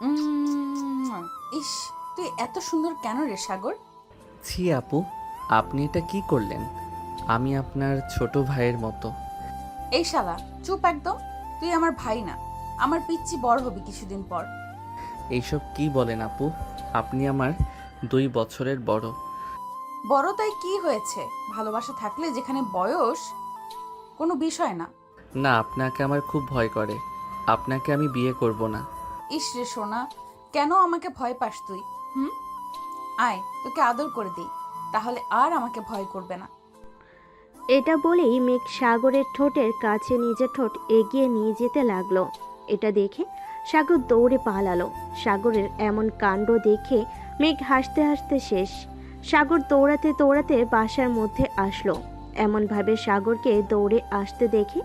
উম, ইস, তুই এত সুন্দর কেন রে সাগর? ছি আপু, আপনি এটা কি করলেন? আমি আপনার ছোট ভাইয়ের মতো। এই শালা, চুপ একদম। তুই আমার ভাই না, আমার পিচ্চি বড় হবি কিছুদিন পর। এইসব কি বলেন আপু? আপনি আমার 2 বছরের বড়। বড় তাই কি হয়েছে? ভালোবাসা থাকলে যেখানে বয়স কোনো বিষয় না। না, আপনাকে আমার খুব ভয় করে। আপনাকে আমি বিয়ে করব না। ইস রে সোনা, কেন আমাকে ভয় পাস তুই? হুম, আয় তোকে আদর করে দিই, তাহলে আর আমাকে ভয় করবে না। এটা বলেই মেঘ সাগরের ঠোঁটের কাছে নিজের ঠোঁট এগিয়ে নিয়ে যেতে লাগলো। এটা দেখে সাগর দৌড়ে পালালো। সাগরের এমন কাণ্ড দেখে মেঘ হাসতে হাসতে শেষ। সাগর দৌড়াতে দৌড়াতে বাসার মধ্যে আসলো। এমনভাবে সাগরকে দৌড়ে আসতে দেখে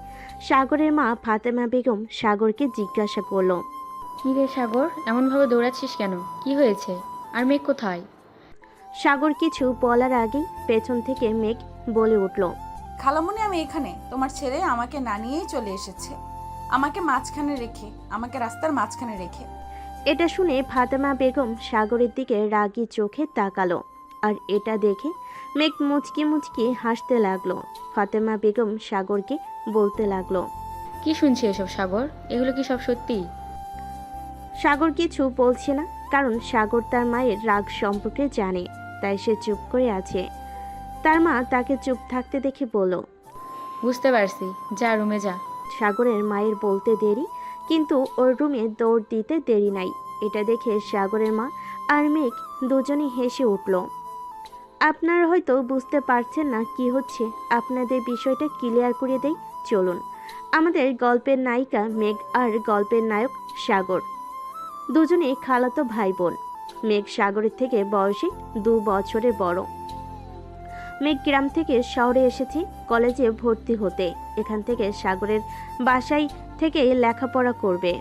সাগরের মা ফাতেমা বেগম সাগরকে জিজ্ঞাসা করলো। কী রে সাগর, এমনভাবে দৌড়াচ্ছিস কেন? কি হয়েছে? আর মেঘ কোথায়? সাগর কিছু বলার আগেই পেছন থেকে মেঘ বলে উঠল। খালামণি, আমি এখানে। তোমার ছেলে আমাকে না নিয়েই চলে এসেছে, আমাকে রাস্তার মাঝখানে রেখে। এটা শুনে ফাতেমা বেগম সাগরের দিকে রাগী চোখে তাকালো। আর এটা দেখে মেঘ মুচকি মুচকি হাসতে লাগলো। ফাতেমা বেগম সাগরকে বলতে লাগলো। কি শুনছি এসব সাগর? এগুলো কি সব সত্যি? সাগর কিছু বলছে না, কারণ সাগর তার মায়ের রাগ সম্পর্কে জানে, তাই সে চুপ করে আছে। তার মা তাকে চুপ থাকতে দেখে বলল। বুঝতে পারছি, যা রুমে যা। সাগরের মায়ের বলতে দেরি, কিন্তু ওর রুমে দৌড় দিতে দেরি নাই। এটা দেখে সাগরের মা আর মেঘ দুজনেই হেসে উঠল। আপনারা হয়তো বুঝতে পারছেন না কি হচ্ছে, আপনাদের বিষয়টা ক্লিয়ার করে দেই চলুন। আমাদের গল্পের নায়িকা মেঘ আর গল্পের নায়ক সাগর দুজনেই খালাতো ভাই বোন। মেঘ সাগরের থেকে বয়সে 2 বছরের বড়। মেঘ গ্রাম থেকে শহরে এসেছে কলেজে ভর্তি হতে। এখান থেকে সাগরের বাসায় থেকে লেখাপড়া করবে।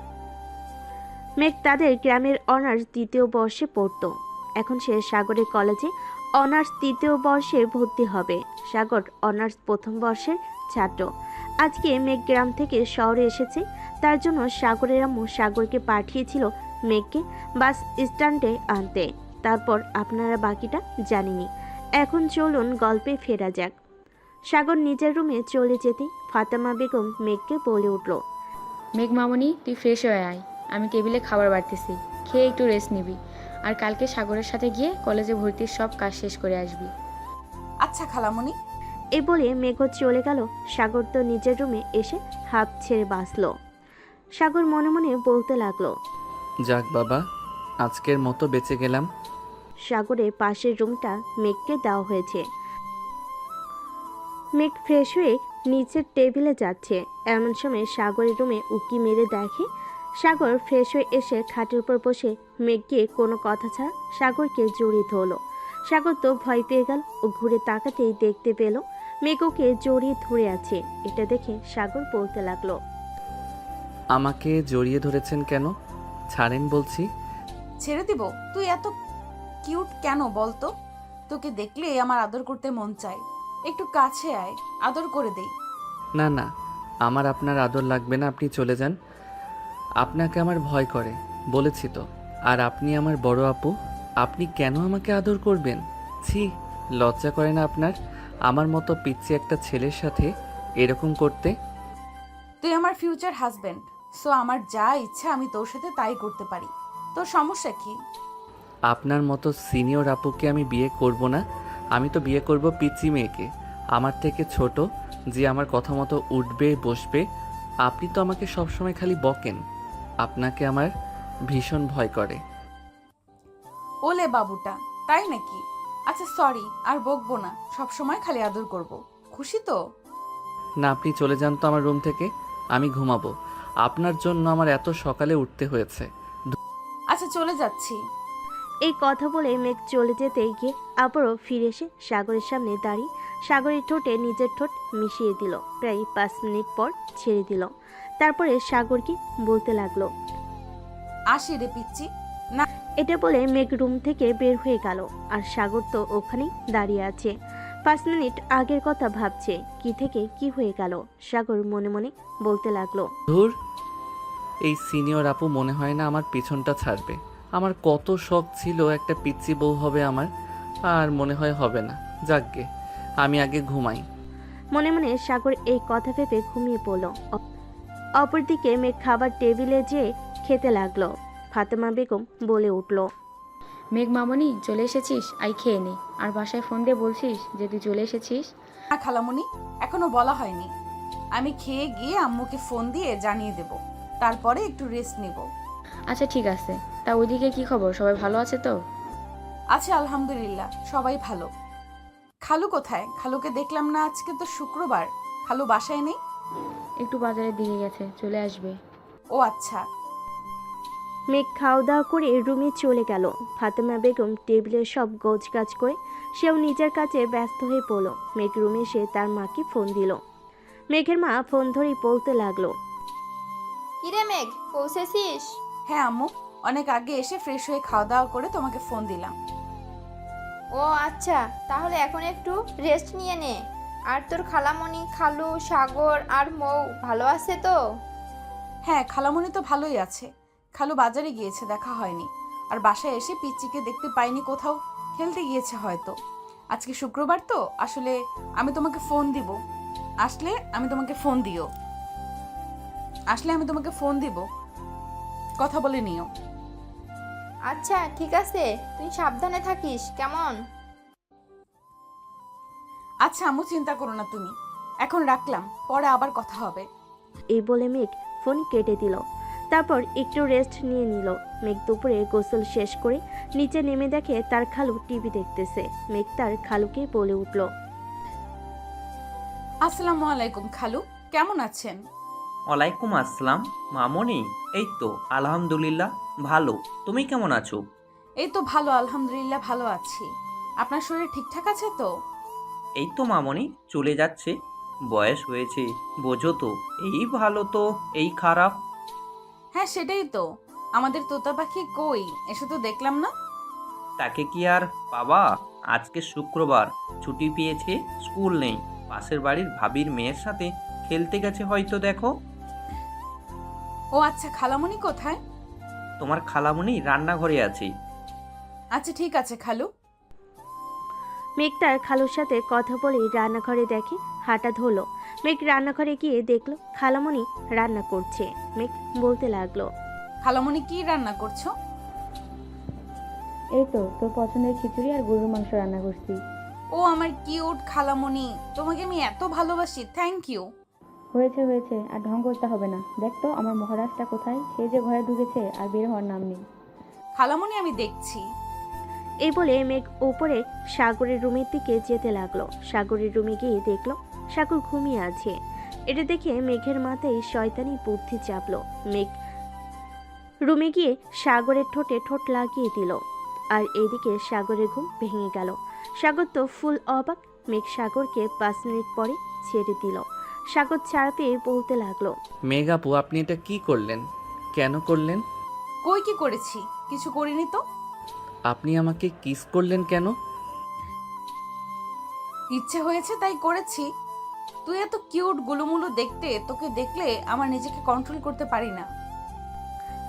মেঘ তাদের গ্রামের অনার্স 2য় বর্ষে পড়তো। এখন সে সাগরের কলেজে অনার্স 3য় বর্ষে ভর্তি হবে। সাগর অনার্স 1ম বর্ষের ছাত্র। আজকে মেঘ গ্রাম থেকে শহরে এসেছে, তার জন্য সাগরের আম্মু সাগরকে পাঠিয়েছিল মেঘকে বাস স্ট্যান্ডে আনতে। তারপর আপনারা বাকিটা জানেনই। এখন চলুন গল্পে ফেরা যাক। সাগর নিজের রুমে চলে যেতে ফাতেমা বেগম মেঘকে বলে উঠল। মেঘ মামনি, তুই ফ্রেশ হয়ে আয়। আমি টেবিলে খাবার বাড়তেছি, খেয়ে একটু রেস্ট নিবি। আর কালকে সাগরের সাথে গিয়ে কলেজে ভর্তির সব কাজ শেষ করে আসবি। আচ্ছা খালামণি। এ বলে মেঘ চলে গেল। সাগর তো নিজের রুমে এসে হাঁপ ছেড়ে বাঁচল। সাগর মনে মনে বলতে লাগলো। যাক বাবা, আজকের মতো বেঁচে গেলাম। সাগরের পাশের রুমটা মেঘকে দেওয়া হয়েছে। মেঘ ফ্রেশ হয়ে নিচের টেবিলে যাচ্ছে। এমন সময় সাগরের রুমে উকি মেরে দেখে সাগর ফ্রেশ হয়ে এসে খাটের উপর বসে মেঘকে কোনো কথা ছাড়া সাগরকে জড়িয়ে ধরলো। সাগর তো ভয় পেয়ে গেল। ও ঘুরে তাকাতেই দেখতে পেল মেঘ ওকে জড়িয়ে ধরে আছে। এটা দেখে সাগর বলতে লাগলো। আমাকে জড়িয়ে ধরেছেন কেন? ছাড়েন বলছি। ছেড়ে দিব? তুই এত কিউট কেন বলতো? তোকে দেখলে আমার আদর করতে মন চায়। একটু কাছে আয়, আদর করে দেই। না না, আমার আপনার আদর লাগবে না, আপনি চলে যান। আপনাকে আমার ভয় করে, বলেছি তো। আর আপনি আমার বড় আপু, আপনি কেন আমাকে আদর করবেন? ছি, লজ্জা করে না আপনার আমার মতো পিচ্চি একটা ছেলের সাথে এরকম করতে? তুই আমার ফিউচার হাজবেন্ড, সো আমার যা ইচ্ছা আমি তোর সাথে তাই করতে পারি। তোর সমস্যা কি? আপনার মতো সিনিয়র আপুকে আমি বিয়ে করব না। আমি তো বিয়ে করব পিচ্চি মেয়েকে, আমার থেকে ছোট, যে আমার কথা মতো উঠবে বসবে। আপনি তো আমাকে সবসময় খালি বকেন। আপনাকে আমার ভীষণ ভয় করে। ওলে বাবুটা, তাই নাকি? আচ্ছা সরি, আর বকবো না, সব সময় খালি আদর করব। খুশি তো? না, আপনি চলে যান তো আমার রুম থেকে। আমি ঘুমাবো। আপনার জন্য আমার এত সকালে উঠতে হয়েছে। আচ্ছা চলে যাচ্ছি। এই কথা বলে মেঘ চলে যেতে গিয়ে আবারও ফিরে এসে সাগরের সামনে দাঁড়িয়ে সাগরের ঠোঁটে নিজের ঠোঁট মিশিয়ে দিল। প্রায় 5 মিনিট পর ছেড়ে দিল। তারপরে সাগরকে বলতে লাগলো। আসি রে পিচ্চি। না, এটা বলে মেঘ রুম থেকে বের হয়ে গেল। আর সাগর তো ওখানেই দাঁড়িয়ে আছে। 5 মিনিট আগের কথা ভাবছে। কি থেকে কি হয়ে গেল সাগর মনে মনে বলতে লাগলো। ধুর, এই সিনিয়র আপু মনে হয় না আমার পিছনটা ছাড়বে। আমার কত শখ ছিল একটা পিচ্চি বউ হবে আমার, আর মনে হয় হবে না। যাকগে, আমি আগে ঘুমাই। মনে মনে সাগর এই কথা ভেবে ঘুমিয়ে পড়ল। অপরদিকে মেঘ খাবার টেবিলে যেয়ে খেতে লাগলো। ফাতেমা বেগম বলে উঠল, মেঘ মামনি চলে এসেছিস, আই খেয়ে নে। আর বাসায় ফোন দিয়ে বলছিস যে তুই চলে এসেছিস? না খালামণি, এখনো বলা হয়নি। আমি খেয়ে গিয়ে আম্মুকে ফোন দিয়ে জানিয়ে দেব, তারপরে একটু রেস্ট নিব। আচ্ছা ঠিক আছে। তা ওইদিকে কি খবর, সবাই ভালো আছে তো? আছে আলহামদুলিল্লাহ, সবাই ভালো। খালু কোথায়? খালুকে দেখলাম না, আজকে তো শুক্রবার। খালু বাসায় নেই? একটু বাজারের দিকে গেছে, চলে আসবে। ও আচ্ছা। মেঘ খাওয়া দাওয়া করে রুমে চলে গেল। ফাতেমা বেগম টেবিলে সব গোছগাছ করে সেও নিজের কাজে ব্যস্ত হয়ে পড়ল। মেঘ রুমে এসে তার মাকে ফোন দিল। মেঘের মা ফোন ধরেই বলতে লাগলো, কিরে মেঘ, পৌঁছেছিস? হ্যাঁ আম্মু, অনেক আগে এসে ফ্রেশ হয়ে খাওয়া দাওয়া করে তোমাকে ফোন দিলাম। ও আচ্ছা, তাহলে এখন একটু রেস্ট নিয়ে নে। আর তোর খালামণি, খালু, সাগর আর মৌ ভালো আছে তো? হ্যাঁ, খালামণি তো ভালোই আছে। খালু বাজারে গিয়েছে, দেখা হয়নি। আর বাসায় এসে পিচ্চিকে দেখতে পাইনি, কোথাও খেলতে গিয়েছে হয়তো। আজকে শুক্রবার তো, আসলে আমি তোমাকে ফোন দিব। আসলে আমি তোমাকে ফোন দিও। আসলে আমি তোমাকে ফোন দিব, কথা বলে নিও। আচ্ছা ঠিক আছে, তুই সাবধানে থাকিস কেমন? আচ্ছা আম্মু, চিন্তা করো না তুমি। এখন রাখলাম, পরে আবার কথা হবে। এই বলে মেঘ ফোন কেটে দিল। তারপর একটু রেস্ট নিয়ে নিল। মেঘ দুপুরে গোসল শেষ করে নিচে নেমে দেখে তার খালু টিভি দেখতেছে। মেঘ তার খালুকে বলে উঠল, আসসালামু আলাইকুম খালু, কেমন আছেন? ওয়ালাইকুম আসসালাম মামনি। এই তো আলহামদুলিল্লাহ ভালো। তুমি কেমন আছো? এই তো ভালো, আলহামদুলিল্লাহ ভালো আছি। আপনার শরীর ঠিকঠাক আছে তো? এই তো মামনি চলে যাচ্ছে। বয়স হয়েছে, বোঝো তো। এই ভালো তো এই খারাপ। হ্যাঁ সেটাই তো। আমাদের তোতা পাখি কই, এসে তো দেখলাম না। তাকে কি আর পাবা? আজকে শুক্রবার, ছুটি পেয়েছে, স্কুল নেই। পাশের বাড়ির ভাবির মেয়ের সাথে খেলতে গেছে হয়তো, দেখো। ও আচ্ছা, খালামণি কোথায়? তোমার খালামণি রান্নাঘরে আছে। আচ্ছা ঠিক আছে খালু। মেঘ তার খালুর সাথে কথা বলে রান্নাঘরে দেখে। হাঁটা ধরল। মেঘ রান্নাঘরে গিয়ে দেখলো খালামণি রান্না করছে। মেঘ বলতে লাগলো, খালামণি কি রান্না করছো? এই তো তোর পছন্দের খিচুড়ি আর গরুর মাংস রান্না করছি। ও আমার কিউট খালামণি, তোমাকে আমি এত ভালোবাসি, থ্যাংক ইউ। হয়েছে হয়েছে, আর ঢং করতে হবে না। দেখ তো আমার মহারাজটা কোথায়, সে যে ঘরে ঢুকেছে আর বের হওয়ার নাম নেই। খালামণি আমি দেখছি। এই বলে মেঘ উপরে সাগরের রুমের দিকে যেতে লাগলো। সাগরের রুমে গিয়ে দেখলো সাগর ঘুমিয়ে আছে। এটা দেখে মেঘের মাথায় শয়তানি বুদ্ধি চাপলো। মেঘ রুমে গিয়ে সাগরের ঠোঁটে ঠোঁট লাগিয়ে দিল। আর এদিকে সাগরের ঘুম ভেঙে গেল। সাগর তো ফুল অবাক। মেঘ সাগরকে 5 মিনিট পরে ছেড়ে দিল। সাগর ছাড়া পেয়ে বলতে লাগলো, মেঘ আপু, আপনি এটা কি করলেন? কেন করলেন? কই কি করেছি? কিছু করিনি তো। আপনি আমাকে কিস করলেন কেন? ইচ্ছে হয়েছে তাই করেছি। তুই এত কিউট গুলুমুলু দেখতে, তোকে দেখলে আমার নিজেকে কন্ট্রোল করতে পারি না।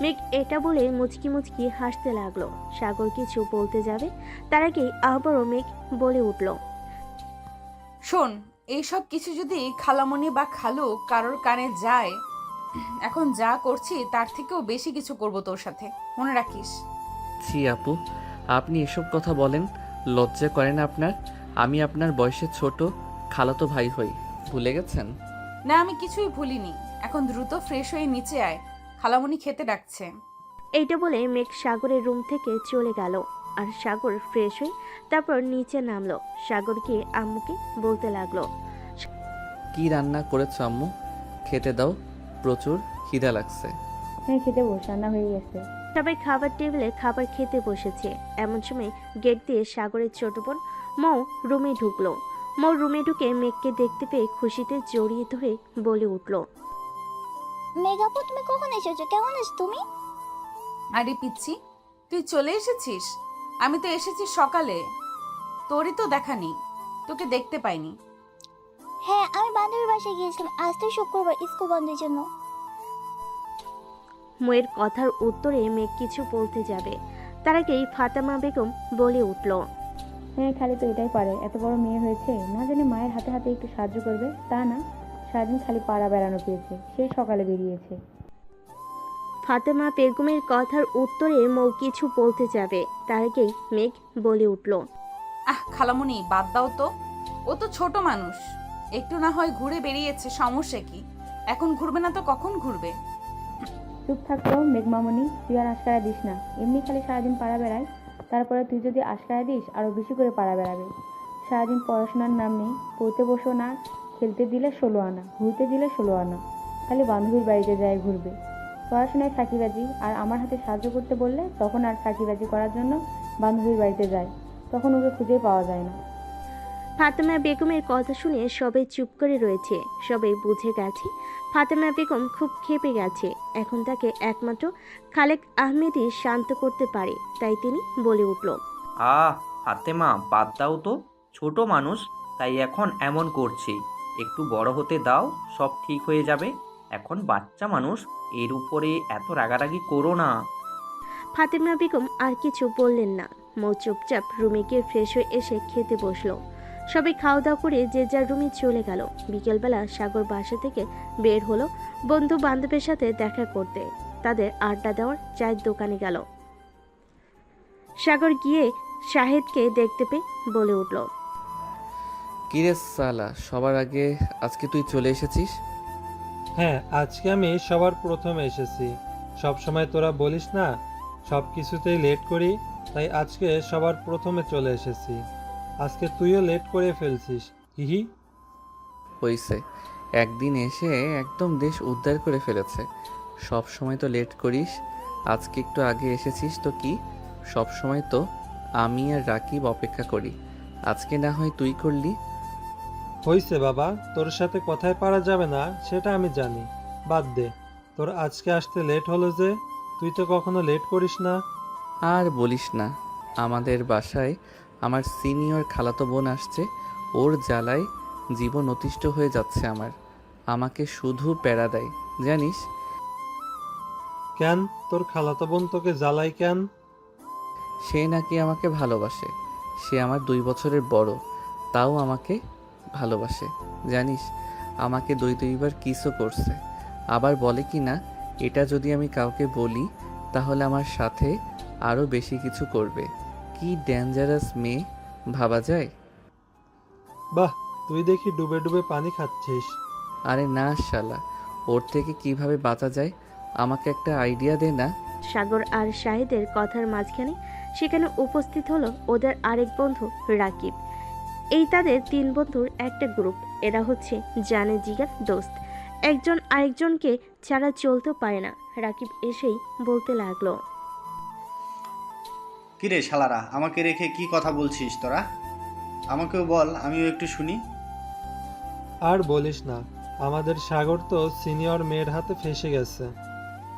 মেঘ এটা বলে মুচকি মুচকি হাসতে লাগলো। সাগর কিছু বলতে যাবে, তার আগেই আবারও মেঘ বলে উঠল, শোন, এইসব কিছু যদি খালামণি বা খালু কারোর কানে যায়, এখন যা করছি তার থেকেও বেশি কিছু করব তোর সাথে, মনে রাখিস। ছি আপু, আপনি এসব কথা বলেন? লজ্জা করে না আপনার? আমি আপনার বয়সে ছোট, খালাতো ভাই হই, ভুলে গেছেন? না, আমি কিছুই ভুলিনি। এখন দ্রুত ফ্রেশ হয়ে নিচে আয়, খালামণি খেতে ডাকছে। এইটা বলে মেঘ সাগরের রুম থেকে চলে গেল। আর সাগর ফ্রেশ হয়ে তারপর নিচে নামলো। সাগর গিয়ে আম্মুকে বলতে লাগলো, কি রান্না করেছো আম্মু? খেতে দাও, প্রচুর খিদা লাগছে। হ্যাঁ খেতে বস, রান্না হয়ে গেছে। সবাই খাবার টেবিলে খাবার খেতে বসেছে। এমন সময় গেট দিয়ে সাগরের ছোট বোন মৌ রুমে ঢুকলো। মৌ রুমে ঢুকে মেঘকে দেখতে পেয়ে খুশিতে জড়িয়ে ধরে বলে উঠল, মেঘাপু, তুমি কখন এসেছো? কেমন আছো তুমি? আরে পিচ্ছি, তুই চলে এসেছিস? আমি তো এসেছি সকালে, তোরই তো দেখা নেই, তোকে দেখতে পাইনি। হ্যাঁ, আমি বান্ধবীর বাসায় গিয়েছিলাম। আজ তো শুক্রবার, স্কুল বন্ধের জন্য। মেয়ের কথার উত্তরে মেঘ কিছু বলতে যাবে, তার আগেই ফাতেমা বেগম বলে উঠল। হ্যাঁ, খালি তো এটাই পারে, এত বড় মেয়ে হয়েছে, না জানি মায়ের হাতে হাতে একটু সাহায্য করবে, তা না, সারাদিন খালি পাড়া বেড়ানো পেয়েছে, সে সকালে বেরিয়েছে। ফাতেমা বেগমের কথার উত্তরে মৌ কিছু বলতে যাবে, তার আগেই মেঘ বলে উঠল। খালামণি বাদ দাও তো, ও তো ছোট মানুষ, একটু না হয় ঘুরে বেরিয়েছে, সমস্যা কি? এখন ঘুরবে না তো কখন ঘুরবে? চুপ থাকতো মেঘমামনি, তুই আর আশকারা দিস না, এমনি খালি সারাদিন পাড়া বেড়ায়, তারপরে তুই যদি আশকারা দিস আরও বেশি করে পাড়া বেড়াবে। সারাদিন পড়াশোনার নাম নেই, পড়তে বসো না, খেলতে দিলে 16 আনা, ঘুরতে দিলে 16 আনা, খালি বান্ধবীর বাড়িতে যায় ঘুরবে, পড়াশোনায় ফাঁকিবাজি, আর আমার হাতে সাহায্য করতে বললে তখন আর ফাঁকিবাজি করার জন্য বান্ধবীর বাড়িতে যায়, তখন ওকে খুঁজে পাওয়া যায় না। ফাতেমা বেগমের কথা শুনে সবাই চুপ করে রয়েছে, সবাই বুঝে গেছে ফাতেমা বেগম খুব ক্ষেপে গেছে, এখন তাকে একমাত্র খালেক আহমেদই শান্ত করতে পারে, তাই তিনি বলে উঠল। ফাতেমা বাদ দাও তো, ছোট মানুষ তাই এখন এমন করছে, একটু বড় হতে দাও, সব ঠিক হয়ে যাবে। এখন বাচ্চা মানুষ, এর উপরে এত রাগারাগি করো না। ফাতেমা বেগম আর কিছু বললেন না, মৌ চুপচাপ রুমে গিয়ে ফ্রেশ হয়ে এসে খেতে বসলো। সবাই খাওয়া দাওয়া করে যে যার রুমে চলে গেল। বিকেলবেলা সাগর বাসা থেকে বের হলো বন্ধু বান্ধবের সাথে দেখা করতে, তাদের আড্ডা দেওয়ার চায়ের দোকানে গেল। সাগর গিয়ে শাহেদকে দেখতে পেয়ে বলে উঠল। কিরে সালা, সবার আগে আজকে তুই চলে এসেছিস? হ্যাঁ, আজকে আমি সবার প্রথমে এসেছি। সব সময় তোরা বলিস না সব কিছুতেই লেট করি, তাই আজকে সবার প্রথমে চলে এসেছি। আজকে তুইও লেট করে ফেলছিস, হিহি। হইছে, একদিন এসে একদম দেশ উদ্ধার করে ফেলেছে। সব সময় তো লেট করিস, আজকে একটু আগে এসেছিস তো কি? সব সময় তো আমি আর রাকিব অপেক্ষা করি, আজকে না হয় তুই করলি। হইছে বাবা, তোর সাথে কথায় পারা যাবে না সেটা আমি জানি, বাদ দে। তোর আজকে আসতে লেট হলো যে, তুই তো কখনো লেট করিস না। আর বলিস না, আমাদের বাসায় আমার সিনিয়র খালাতো বোন আসছে, ওর জ্বালায় জীবন অতিষ্ঠ হয়ে যাচ্ছে আমার। আমাকে শুধু প্যারা দেয় জানিস। কেন, তোর খালাতো বোন তোকে জ্বালাই কেন? সে নাকি আমাকে ভালোবাসে, সে আমার 2 বছরের বড়, তাও আমাকে ভালোবাসে জানিস। আমাকে 2বার কিসও করছে, আবার বলে কি না এটা যদি আমি কাউকে বলি তাহলে আমার সাথে আরও বেশি কিছু করবে। কি ডেঞ্জারাস মেয়ে ভাবা যায়। বাহ, তুই দেখি ডুবে ডুবে পানি খাচ্ছিস। আরে না শালা, ওর থেকে কিভাবে বাঁচা যায় আমাকে একটা আইডিয়া দে না। সাগর আর শাহেদের কথার মাঝখানে সেখানে উপস্থিত হলো ওদের আরেক বন্ধু রাকিব। এই তাদের 3 বন্ধুর একটা গ্রুপ, এরা হচ্ছে জানে জিগার দোস্ত, একজন আরেকজনকে ছাড়া চলতে পারে না। রাকিব এসেই বলতে লাগলো। কিরে শালারা, আমাকে রেখে কি কথা বলছিস তোরা? আমাকেও বল, আমিও একটু শুনি। আর বলিস না, আমাদের সাগর তো সিনিয়র মেয়ের হাতে ফেঁসে গেছে।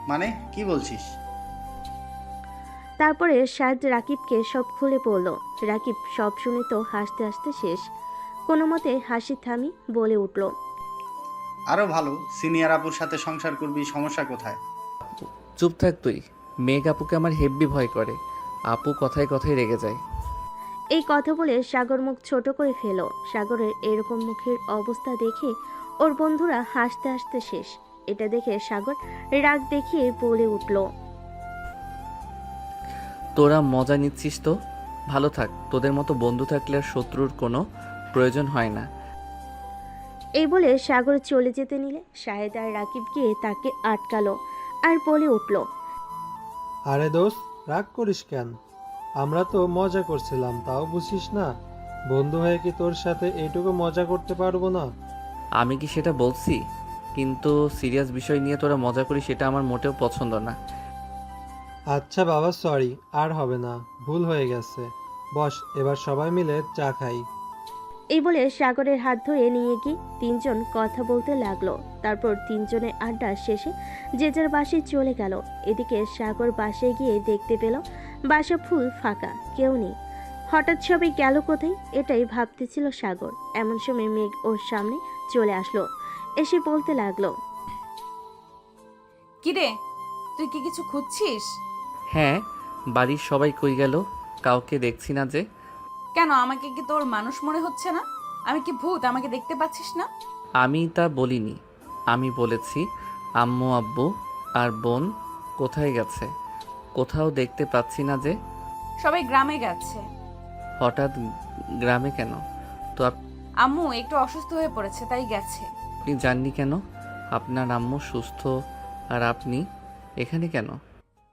মানে কি বলছিস? তারপরে শাহেদ রাকিবকে সব খুলে পড়ল। রাকিব সব শুনে তো হাসতে হাসতে শেষ, কোনো মতে হাসি থামি বলে উঠল। আরও ভালো, সিনিয়র আপুর সাথে সংসার করবি, সমস্যা কোথায়? চুপ থাক তুই, মেঘ আপুকে আমার হেব্বি ভয় করে, আপু কথায় কথায় রেগে যায়। এই কথা বলে সাগর মুখ ছোট করে ফেল। সাগরের এরকম মুখের অবস্থা দেখে ওর বন্ধুরা হাসতে হাসতে শেষ। এটা দেখে সাগর রাগ দেখিয়ে বলে উঠল। তোরা মজা নিচ্ছিস তো, ভালো থাক, তোদের মতো বন্ধু থাকলে আর শত্রুর কোনো প্রয়োজন হয় না। এই বলে সাগর চলে যেতে নিলে শাহেদ আর রাকিব গিয়ে তাকে আটকালো আর বলে উঠল। আরে দোস্ত, রাগ করিস কেন? আমরা তো মজা করছিলাম, তাও বুঝিস না? বন্ধু হয়ে কি তোর সাথে এইটুকু মজা করতে পারবো না? আমি কি সেটা বলছি? কিন্তু সিরিয়াস বিষয় নিয়ে তোরা মজা করিস সেটা আমার মোটেও পছন্দ না। আচ্ছা বাবা, সরি, আর হবে না, ভুল হয়ে গেছে। বস, এবার সবাই মিলে চা খাই। এই বলে সাগরের হাত ধরে নিয়ে গিয়ে 3জন কথা বলতে লাগলো। তারপর 3জনের আড্ডা শেষে যে যার বাসায় চলে গেল। এদিকে সাগর বাসায় গিয়ে দেখতে পেল বাসা ফুল ফাঁকা, কেউ নেই। হঠাৎ সবাই গেল কোথায়, এটাই ভাবতেছিল সাগর। এমন সময় মেঘ ওর সামনে চলে আসলো, এসে বলতে লাগলো। কিরে, তুই কি কিছু খুঁজছিস? হ্যাঁ, বাড়ির সবাই কই গেল? কাউকে দেখছি না যে। কেন, আমাকে কি তোর মানুষ মনে হচ্ছে না? আমি কি ভূত? আমাকে দেখতে পাচ্ছিস না? আমি তা বলিনি। আমি বলেছি আম্মু আব্বু আর বোন কোথায় গেছে? কোথাও দেখতে পাচ্ছি না যে। সবাই গ্রামে গেছে। হঠাৎ গ্রামে কেন? তো আম্মু একটু অসুস্থ হয়ে পড়েছে, তাই গেছে। আপনি জাননি কেন? আপনার আম্মু সুস্থ আর আপনি এখানে কেন?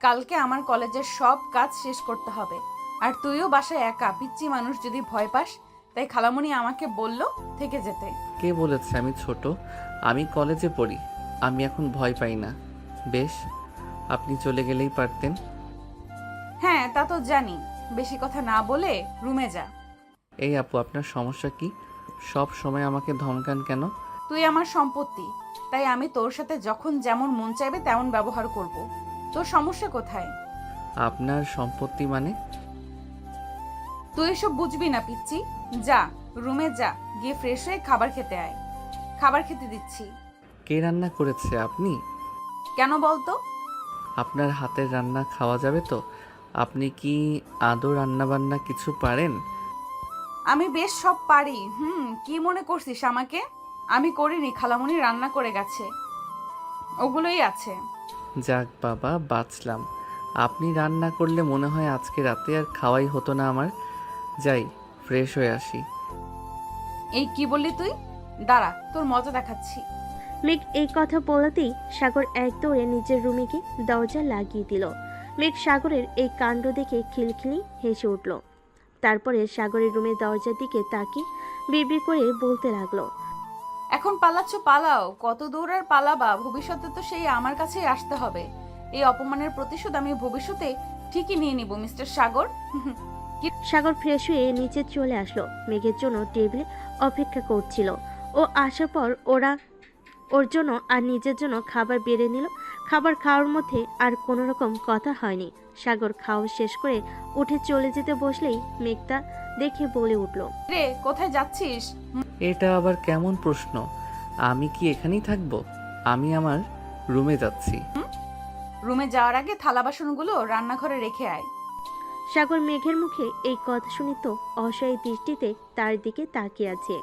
কালকে আমার কলেজের সব কাজ শেষ করতে হবে, আর তুইও বাসায় একা পিচ্চি মানুষ, যদি ভয় পাস। তাই খালামণি আমাকে বলল থেকে যেতে। কে বলেছে আমি ছোট? আমি কলেজে পড়ি। আমি এখন ভয় পাই না। বেশ, আপনি চলে গেলেই পারতেন। হ্যাঁ, তা তো জানি। বেশি কথা না বলে রুমে যা। এই আপু, আপনার সমস্যা কি? সব সময় আমাকে ধমকান কেন? তুই আমার সম্পত্তি, তাই আমি তোর সাথে যখন যেমন মন চাইবে তেমন ব্যবহার করব। তোর সমস্যা কোথায়? আপনার সম্পত্তি মানে? তুই এসব বুঝবি না পিচ্চি। যা, রুমে যা, গিয়ে ফ্রেশ হয়ে খাবার খেতে আয়। খাবার খেতে দিচ্ছি। কে রান্না করেছে? আপনি? কেন বলতো? আপনার হাতের রান্না খাওয়া যাবে তো? আপনি কি আদৌ রান্না বান্না কিছু পারেন? আমি বেশ সব পারি। কি মনে করছিস আমাকে? আমি করিনি, খালামণি রান্না করে গেছে, ওগুলোই আছে। যাক বাবা, বাঁচলাম। আপনি রান্না করলে মনে হয় আজকে রাতে আর খাওয়াই হতো না আমার। যাই, ফ্রেশ হয়ে আসি। এই কি বললি তুই? দাঁড়া, তোর মজা দেখাচ্ছি। মেঘ এই কথা বলতেই সাগর এক দৌড়ে নিজের রুমে গিয়ে দরজা লাগিয়ে দিল। মেঘ সাগরের এই কাণ্ড দেখে খিলখিলি হেসে উঠল। তারপরে সাগরের রুমের দরজার দিকে তাকিয়ে বিড়বিড় করে বলতে লাগলো, এখন পালাচ্ছ, পালাও। কত দূর আর পালাবা? ভবিষ্যতে তো সেই আমার কাছেই আসতে হবে। এই অপমানের প্রতিশোধ আমি ভবিষ্যতে ঠিকই নিয়ে নিব, মিস্টার সাগর। সাগর ফ্রেশ হয়ে নিচে চলে আসলো। মেঘের জন্য টেবিলে অপেক্ষা করছিল। ও আসার পর ওর জন্য আর নিজের জন্য খাবার বেড়ে নিল। খাবার খাওয়ার মধ্যে আর কোনো রকম কথা হয়নি। সাগর খাওয়া শেষ করে উঠে চলে যেতে বসলেই মেঘটা দেখে বলে উঠল, রে, কোথায় যাচ্ছিস? এটা আবার কেমন প্রশ্ন? আমি কি এখানেই থাকবো? আমি আমার রুমে যাচ্ছি। রুমে যাওয়ার আগে থালা বাসনগুলো রান্নাঘরে রেখে আয়। সাগর মেঘের মুখে এই কথা শুনে তো অসহায় দৃষ্টিতে তার দিকে তাকিয়ে আছে।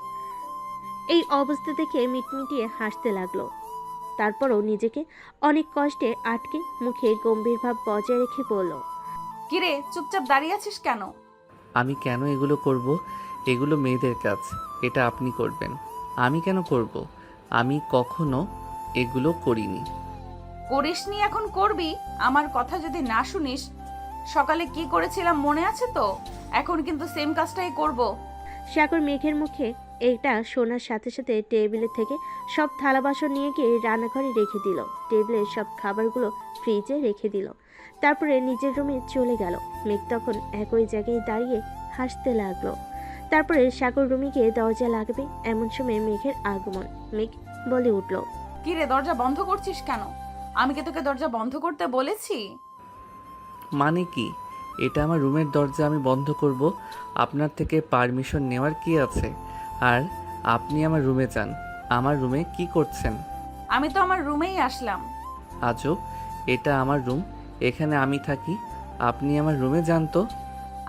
এই অবস্থা দেখে মিটমিটিয়ে হাসতে লাগলো। তারপরও নিজেকে অনেক কষ্টে আটকে মুখে গম্ভীর ভাব বজায় রেখে বলল, কিরে, চুপচাপ দাঁড়িয়ে আছিস কেন? আমি কেন এগুলো করব? এগুলো মেয়েদের কাজ। এটা আপনি করবেন। আমি কেন করব? আমি কখনো এগুলো করিনি। করিসনি, এখন করবি। আমার কথা যদি না শুনিস, সকালে কি করেছিলাম মনে আছে তো? এখন কিন্তু সেম কাজটাই করব। সাগর মেঘের মুখে এটা শোনার সাথে সাথে টেবিলে থেকে সব থালা বাসন নিয়ে গিয়ে রান্নাঘরে রেখে দিল। টেবিলের সব খাবারগুলো ফ্রিজে রেখে দিল। তারপরে নিজের রুমে চলে গেল। মেঘ তখন একই জায়গায় দাঁড়িয়ে হাসতে লাগলো। তারপরে সাগর রুমে গিয়ে দরজা লাগবে এমন সময় মেঘের আগমন। মেঘ বলে উঠল, কিরে, দরজা বন্ধ করছিস কেন? আমি কি তোকে দরজা বন্ধ করতে বলেছি? মানে কি? এটা আমার রুমের দরজা, আমি বন্ধ করব? আপনার থেকে পারমিশন নেওয়ার কি আছে? আর আপনি আমার রুমে যান। আমার রুমে কি করছেন? আমি তো আমার রুমেই আসলাম। আজব, এটা আমার রুম, এখানে আমি থাকি। আপনি আমার রুমে যান তো।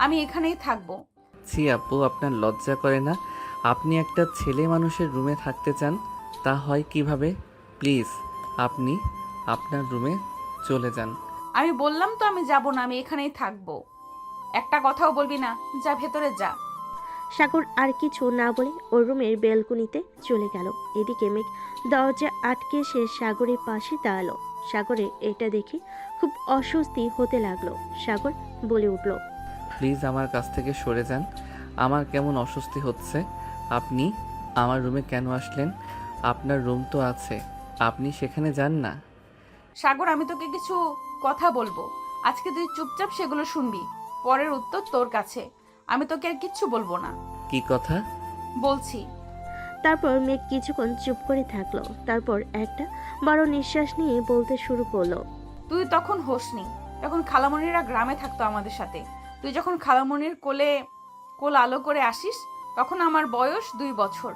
আমি এখানেই থাকবো। ছি আপু, আপনার লজ্জা করে না? আপনি একটা ছেলে মানুষের রুমে থাকতে চান? তা হয় কিভাবে? প্লিজ, আপনি আপনার রুমে চলে যান। আমি বললাম তো আমি যাব না, আমি এখানেই থাকবো। একটা কথাও বলবি না। যা, ভেতরে যা। সাগর আর কিছু না বলে ওর রুমের বেলকুনিতে চলে গেল। এদিকে মেঘ দরজা আটকে সে সাগরের পাশে দাঁড়ালো। সাগরের এটা দেখে খুব অস্বস্তি হতে লাগলো। সাগর বলে উঠল, প্লিজ আমার কাছ থেকে সরে যান। আমার কেমন অস্বস্তি হচ্ছে। আপনি আমার রুমে কেন আসলেন? আপনার রুম তো আছে, আপনি সেখানে যান না। সাগর, আমি তোকে কিছু কথা বলবো। আজকে তুই চুপচাপ সেগুলো শুনবি। পরের উত্তর তোর কাছে। আমি তোকে আর কিচ্ছু বলবো না। কি কথা? বলছি। তারপর মেঘ কিছুক্ষণ চুপ করে থাকলো। তারপর একটা বড় নিঃশ্বাস নিয়ে বলতে শুরু করলো, তুই তখন হোসনি, তখন খালামণিরা গ্রামে থাকতো আমাদের সাথে। তুই যখন খালামণির কোল আলো করে আসিস, তখন আমার বয়স 2 বছর।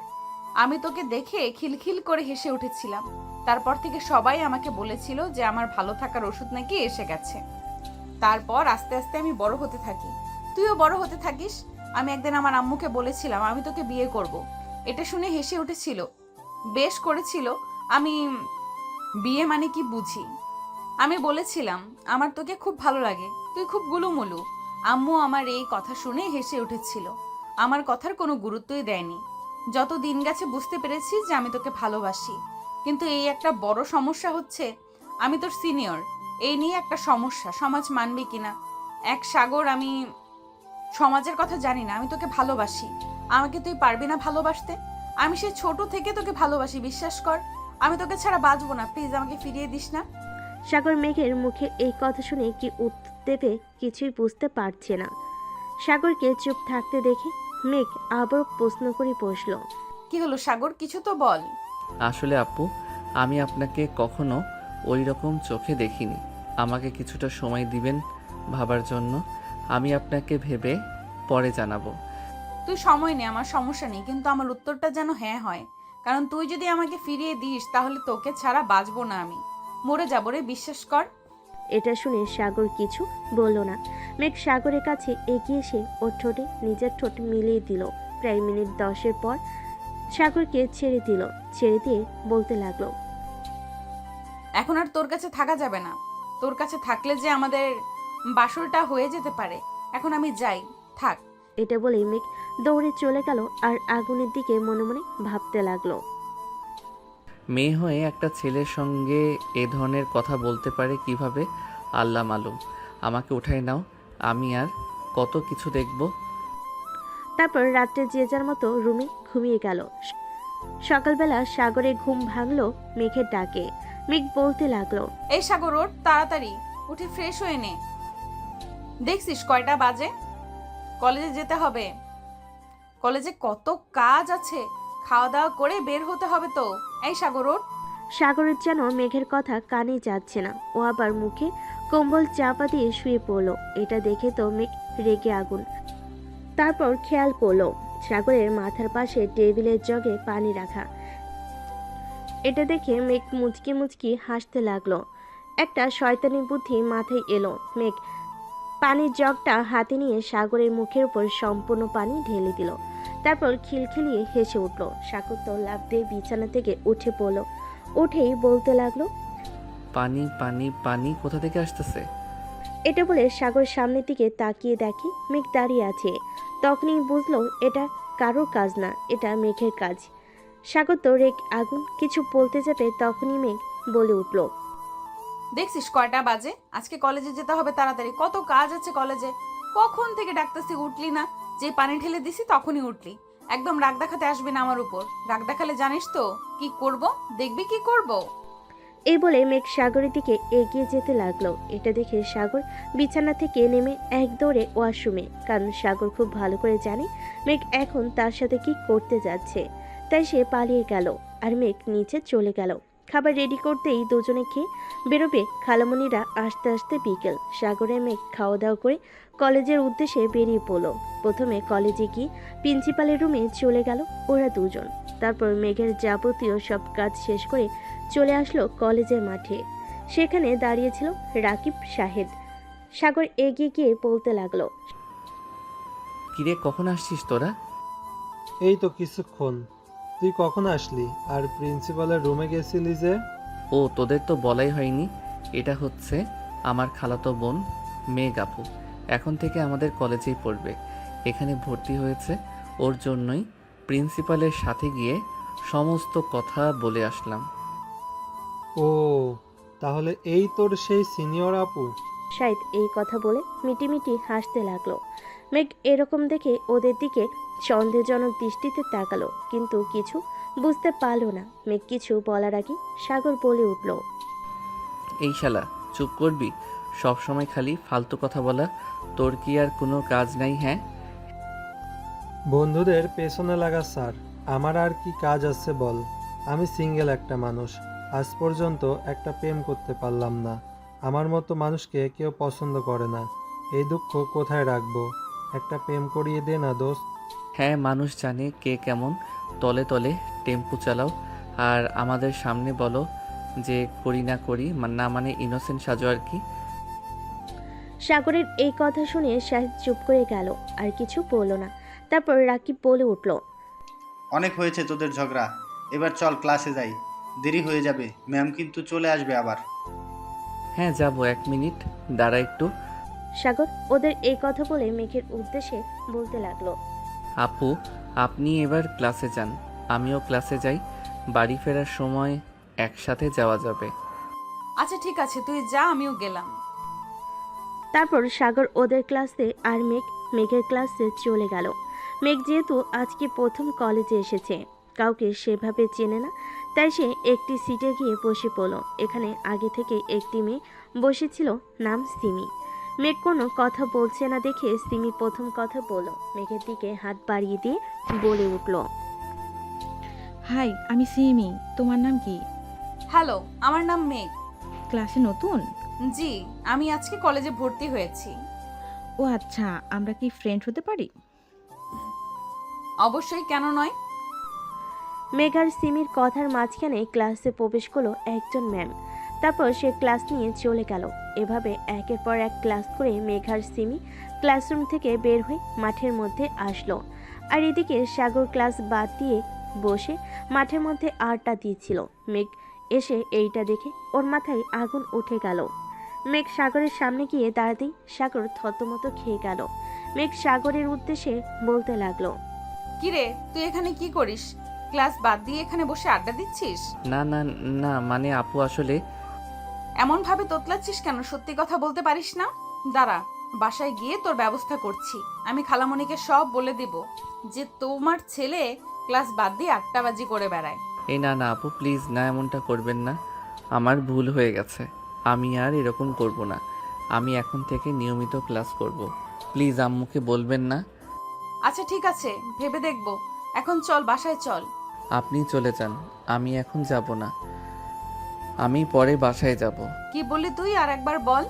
আমি তোকে দেখে খিলখিল করে হেসে উঠেছিলাম। তারপর থেকে সবাই আমাকে বলেছিল যে আমার ভালো থাকার ওষুধ নাকি এসে গেছে। তারপর আস্তে আস্তে আমি বড় হতে থাকি, তুইও বড় হতে থাকিস। আমি একদিন আমার আম্মুকে বলেছিলাম আমি তোকে বিয়ে করব। এটা শুনে হেসে উঠেছিল, বেশ করেছিল। আমি বিয়ে মানে কি বুঝি। আমি বলেছিলাম আমার তোকে খুব ভালো লাগে, তুই খুব গুলুমুলু। আম্মু আমার এই কথা শুনে হেসে উঠেছিল, আমার কথার কোনো গুরুত্বই দেয়নি। যত দিন গেছে বুঝতে পেরেছি যে আমি তোকে ভালোবাসি, কিন্তু এই একটা বড় সমস্যা হচ্ছে আমি তোর সিনিয়র। এই নিয়ে একটা সমস্যা, সমাজ মানবে কিনা। এক সাগর, আমি সমাজের কথা জানি না, আমি তোকে ভালোবাসি। আমাকে তুই পারবি না ভালোবাসতে? আমি সে ছোট থেকে তোকে ভালোবাসি, বিশ্বাস কর। আমি তোকে ছাড়া বাঁচবো না, প্লিজ আমাকে ফিরিয়ে দিস না। সাগর মেঘের মুখে এই কথা শুনে কি উত্তর দেবে কিছুই বুঝতে পারছে না। সাগরকে চুপ থাকতে দেখে মেঘ আবার প্রশ্ন করে বসল। কি হলো সাগর, কিছু তো বল। আসলে আপু, আমি আপনাকে কখনো ওই রকম চোখে দেখিনি। আমাকে কিছুটা সময় দিবেন ভাবার জন্য। আমি আপনাকে ভেবে পরে জানাবো। তুই সময় নে, আমার সমস্যা নেই, কিন্তু আমার উত্তরটা যেন হ্যাঁ হয়। কারণ তুই যদি আমাকে ফিরিয়ে দিস তাহলে তোকে ছাড়া বাঁচবো না, আমি মরে যাবো রে, বিশ্বাস কর। এটা শুনে সাগর কিছু বলল না। মেঘ সাগরের কাছে এগিয়ে এসে ওর ঠোঁটে নিজের ঠোঁট মিলিয়ে দিল। প্রায় মিনিট 10 পর সাগরকে ছেড়ে দিল। ছেড়ে দিয়ে বলতে লাগলো, এখন আর তোর কাছে থাকা যাবে না। তোর কাছে থাকলে যে আমাদের বাসরটা হয়ে যেতে পারে। এখন আমি যাই, থাক। এটা বলেই মেঘ দৌড়ে চলে গেল আর আগুনের দিকে মনে মনে ভাবতে লাগলো। মেয়ে হয়ে একটা ছেলের সঙ্গে এ ধরনের কথা বলতে পারে কিভাবে, আল্লাহ মালুম। আমাকে উঠাই নাও, আমি আর কত কিছু দেখব। তারপর রাত্রে যে যার মতো রুমে ঘুমিয়ে গেল। সকালবেলা সাগরে ঘুম ভাঙলো মেঘের ডাকে। মেঘ বলতে লাগলো, এই সাগর ওঠ, তাড়াতাড়ি উঠে ফ্রেশ হয়ে নে। দেখছিস কয়টা বাজে? কলেজে যেতে হবে। কলেজে কত কাজ আছে, খাওয়া দাওয়া করে বের হতে হবে তো। এই সাগর ওঠ। সাগরের যেন মেঘের কথা কানে যাচ্ছে না। ও আবার মুখে কম্বল চাপা দিয়ে শুয়ে পড়লো। এটা দেখে তো মেঘ রেগে আগুন। তারপর খেয়াল করলো সাগরের মাথার পাশে টেবিলের জগে পানি রাখা। এটা দেখে মেঘ মুচকি মুচকি হাসতে লাগলো। একটা শয়তানি বুদ্ধি মাথায় এলো। মেঘ পানির জগটা হাতে নিয়ে সাগরের মুখের উপর সম্পূর্ণ পানি ঢেলে দিল। তারপর খিলখিলিয়ে হেসে উঠল। সাগর তো লাফ দিয়ে বিছানা থেকে উঠে পড়লো। উঠেই বলতে লাগলো, পানি পানি পানি কোথা থেকে আসতেছে? এটা বলে সাগর সামনের দিকে তাকিয়ে দেখে মেঘ দাঁড়িয়ে আছে। তখনই বুঝলো এটা কারোর কাজ না, এটা মেঘের কাজ। সাগর তো রেগ আগুন, কিছু বলতে যাবে তখনই মেঘ বলে উঠল, দেখছিস কয়টা বাজে? আজকে কলেজে যেতে হবে তাড়াতাড়ি, কত কাজ আছে কলেজে। কখন থেকে ডাকতেছি উঠলি না, যে পানি ঢেলে দিছি তখনই উঠলি। একদম রাগ দেখাতে আসবি না আমার উপর, রাগ দেখালে জানিস তো কি করব, দেখবি কি করব। এই বলে মেঘ সাগরের দিকে এগিয়ে যেতে লাগলো। এটা দেখে সাগর বিছানা থেকে নেমে এক দৌড়ে ওয়াশরুমে, কারণ সাগর খুব ভালো করে জানে মেঘ এখন তার সাথে কি করতে যাচ্ছে। তাই সে পালিয়ে গেল আর মেঘ নিচে চলে গেল। খাবার রেডি করতেই দুজনে খেয়ে বেরোবে। খালামণিরা আস্তে আস্তে বিকেল। সাগরে মেঘ খাওয়া দাওয়া করে কলেজের উদ্দেশ্যে বেরিয়ে পড়লো। প্রথমে কলেজে গিয়ে প্রিন্সিপালের রুমে চলে গেল ওরা দুজন। তারপর মেঘের যাবতীয় সব কাজ শেষ করে চলে আসলো কলেজের মাঠে। সেখানে দাঁড়িয়েছিল রাকিব সাহেদ। সাগর এগিয়ে গিয়ে বলতে লাগলো, কিরে, কখন আসছিস তোরা? এই তো কিছুক্ষণ। তুই কখন আসলি? আর প্রিন্সিপালের রুমে গেছিলি যে? ও, তোদের তো বলাই হয়নি। এটা হচ্ছে আমার খালাতো বোন মেঘ আপু। এখন থেকে আমাদের কলেজেই পড়বে। এখানে ভর্তি হয়েছে, ওর জন্যই প্রিন্সিপালের সাথে গিয়ে সমস্ত কথা বলে আসলাম। ও, তাহলে এই তোর সেই সিনিয়র আপু? শাহিদ এই কথা বলে মিটিমিটি হাসতে লাগলো। মেঘ এরকম দেখে ওদের দিকে সন্দেহজনক দৃষ্টিতে তাকালো, কিন্তু কিছু বুঝতে পারলো না। মেঘ কিছু বলার আগে সাগর বলে উঠল, এই শালা, চুপ করবি? সব সময় খালি ফালতু কথা বলা। তোর কি আর কোনো কাজ নাই? হ্যাঁ, বন্ধুদের পেছনে লাগা স্যার। আমার আর কি কাজ আছে বল? আমি সিঙ্গেল একটা মানুষ, আজ পর্যন্ত একটা প্রেম করতে পারলাম না। আমার মতো মানুষকে কেউ পছন্দ করে না। এই দুঃখ কোথায় রাখবো? একটা প্রেম করিয়ে দে না দোস্ত। হ্যাঁ, মানুষ জানে কে কেমন। তলে তলে টেম্পু চালাও আর আমাদের সামনে বলো যে করি না করি না মানে ইনোসেন্ট সাজো আর কি। সাগরের এই কথা শুনে শাহিদ চুপ করে গেল, আর কিছু বলল না। তারপর রাকিব বলে উঠল, অনেক হয়েছে তোদের ঝগড়া, এবার চল ক্লাসে যাই, দেরি হয়ে যাবে, ম্যাম কিন্তু চলে আসবে আবার। হ্যাঁ যাবো, 1 মিনিট দাঁড়া একটু। সাগর ওদের এই কথা বলে মেঘের উদ্দেশ্যে বলতে লাগলো, আপু আপনি এবার ক্লাসে যান, আমিও ক্লাসে যাই, বাড়ি ফেরার সময় একসাথে যাওয়া যাবে। আচ্ছা ঠিক আছে, তুই যা, আমিও গেলাম। তারপর সাগর ওদের ক্লাসে আর মেঘের ক্লাসে চলে গেল। মেঘ যেহেতু আজকে প্রথম কলেজে এসেছে, কাউকে সেভাবে চেনে না, তাই সে একটি সিটে গিয়ে বসে পড়ল। এখানে আগে থেকে একটি মেয়ে বসেছিল, নাম সিমি। মেঘ কোনো কথা বলছে না দেখে সিমি প্রথম কথা বলল, মেঘের দিকে হাত বাড়িয়ে দিয়ে বলে উঠল, হাই, আমি সিমি। তোমার নাম কি? হ্যালো, আমার নাম মেঘ। ক্লাসে নতুন? জি, আমি আজকে কলেজে ভর্তি হয়েছি। ও আচ্ছা, আমরা কি ফ্রেন্ড হতে পারি? অবশ্যই, কেন নয়। মেঘ আর সিমির কথার মাঝখানে ক্লাসে প্রবেশ করলো একজন ম্যাম। তারপর সে ক্লাস নিয়ে চলে গেল। এভাবে একের পর এক ক্লাস করে মেঘ আর সিমি ক্লাসরুম থেকে বের হয়ে মাঠের মধ্যে আসলো। আর এদিকে সাগর ক্লাস বাদ দিয়ে বসে মাঠের মধ্যে আড্ডা দিয়েছিল। মেঘ এসে এইটা দেখে ওর মাথায় আগুন উঠে গেল। মেঘ সাগরের সামনে গিয়ে দাঁড়াতেই সাগর থতমত খেয়ে গেল। মেঘ সাগরের উদ্দেশ্যে বলতে লাগলো, কিরে, তুই এখানে কি করিস? ক্লাস বাদ দিয়ে এখানে বসে আড্ডা দিচ্ছিস? না না না, মানে আপু আসলে এমন ভাবে তোতলাচ্ছিস কেন? সত্যি কথা বলতে পারিস না? দাঁড়া, বাসায় গিয়ে তোর ব্যবস্থা করছি। আমি খালামণিকে সব বলে দেব যে তোমার ছেলে ক্লাস বাদ দিয়ে আড্ডাবাজি করে বেড়ায়। এই না না আপু প্লিজ না, এমনটা করবেন না, আমার ভুল হয়ে গেছে, আমি আর এরকম করব না, আমি এখন থেকে নিয়মিত ক্লাস করব, প্লিজ আম্মুকে বলবেন না। আচ্ছা ঠিক আছে, ভেবে দেখব। এখন চল, বাসায় চল। আপনি চলে যান, আমি এখন যাব না, আমি পরে বাসায় যাব। কি বললি তুই? আর একবার বল।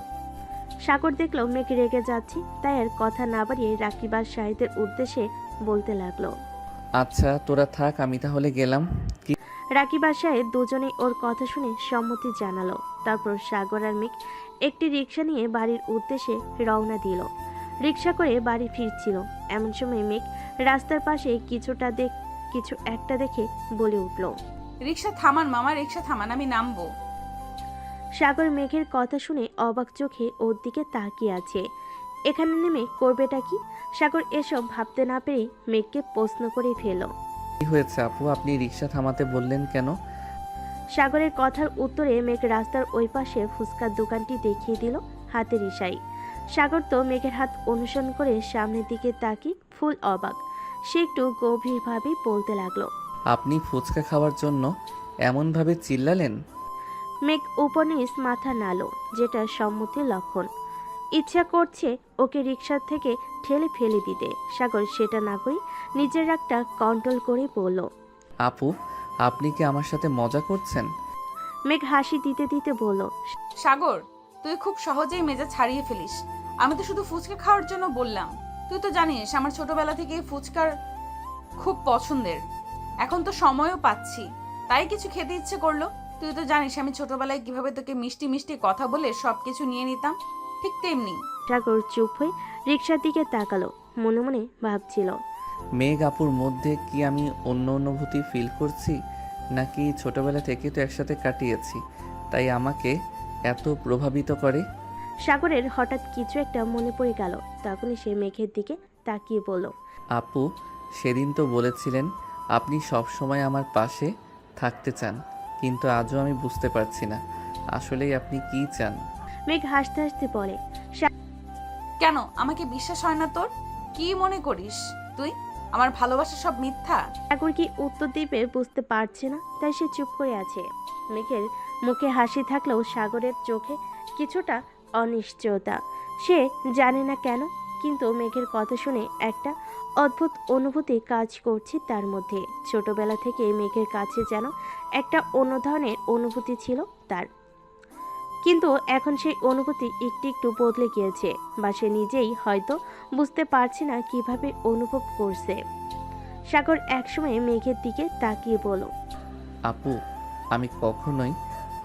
সাগর দেখলো মেঘ রেগে যাচ্ছে, তাই আর কথা না বাড়িয়ে রাকিব আর শাহিদের উদ্দেশ্যে বলতে লাগলো, আচ্ছা তোরা থাক, আমি তাহলে গেলাম। রাকিব আর শাহিদ দুজনেই ওর কথা শুনে সম্মতি জানালো। তারপর সাগর আর মেঘ একটি রিক্সা নিয়ে বাড়ির উদ্দেশ্যে রওনা দিল। রিক্সা করে বাড়ি ফিরছিল, এমন সময় মেঘ রাস্তার পাশে কিছু একটা দেখে বলে উঠল, রিক্সা থামান মামা, রিক্সা থামান, আমি নামবো। সাগর মেঘের কথা শুনে অবাক চোখে ওর দিকে তাকিয়ে আছে। এখানে নেমে করবেটা কি? সাগর এসব ভাবতে না পেরেই মেঘকে প্রশ্ন করে ফেল। কি হয়েছে আপু, আপনি রিক্সা থামাতে বললেন কেন? সাগরের কথার উত্তরে মেঘ রাস্তার ওই পাশে ফুচকার দোকানটি দেখিয়ে দিল হাতের ইশারায়। সাগর তো মেঘের হাত অনুসরণ করে সামনের দিকে তাকিয়ে ফুল অবাক। সে একটু গভীরভাবে বলতে লাগলো, আপনি ফুচকা খাওয়ার জন্য এমনভাবে চিল্লালেন? মেঘ উপনিস মাথা নাড়ল, যেটা সম্মতির লক্ষণ। ইচ্ছা করছে ওকে রিকশা থেকে ঠেলে ফেলে দিতে। সাগর সেটা না করে নিজের রাগটা কন্ট্রোল করে বলল, আপু আপনি কি আমার সাথে মজা করছেন? মেঘ হাসি দিতে দিতে বলল, সাগর, তুই খুব সহজেই মেজাজ ছাড়িয়ে ফেলিস। আমি তো শুধু ফুচকা খাওয়ার জন্য বললাম। তুই তো জানিস আমার ছোটবেলা থেকে ফুচকার খুব পছন্দের। এখন তো সময়ও পাচ্ছি, তাই কিছু খেতে ইচ্ছে করলো। তুই তো জানিস আমি ছোটবেলায় কিভাবে তোকে মিষ্টি মিষ্টি কথা বলে সবকিছু নিয়ে নিতাম, ঠিক তেমনি। সাগর চুপ হয়ে রিকশার দিকে তাকালো, মনে মনে ভাবছিল, মেঘ আপুর মধ্যে কি আমি অন্য অনুভূতি ফিল করছি, নাকি ছোটবেলা থেকে তো একসাথে কাটিয়েছি তাই আমাকে এত প্রভাবিত করে? সাগরের হঠাৎ কিছু একটা মনে পড়ে গেল। তখনই সে মেঘের দিকে তাকিয়ে বলল, আপু সেদিন তো বলেছিলেন আপনি সব সময় আমার পাশে থাকতে চান, কিন্তু আজও আমি বুঝতে পারছি না আসলেই আপনি কি চান। মেঘ হাসতে হাসতে বলে, কেন আমাকে বিশ্বাস হয় না তোর? কি মনে করিস তুই আমার ভালোবাসা সব মিথ্যা? সাগর কি উত্তর দিবে বুঝতে পারছে না, তাই সে চুপ করে আছে। মেঘের মুখে হাসি থাকলেও সাগরের চোখে কিছুটা অনিশ্চয়তা। সে জানে না কেন, কিন্তু মেঘের কথা শুনে একটা অদ্ভুত অনুভূতি কাজ করছে তার মধ্যে। ছোটবেলা থেকে মেঘের কাছে যেন একটা অন্য ধরনের অনুভূতি ছিল তার, কিন্তু এখন সেই অনুভূতি একটু একটু বদলে গিয়েছে, বা সে নিজেই হয়তো বুঝতে পারছে না কিভাবে অনুভব করছে। সাগর একসময় মেঘের দিকে তাকিয়ে বলল, আপু আমি কখনোই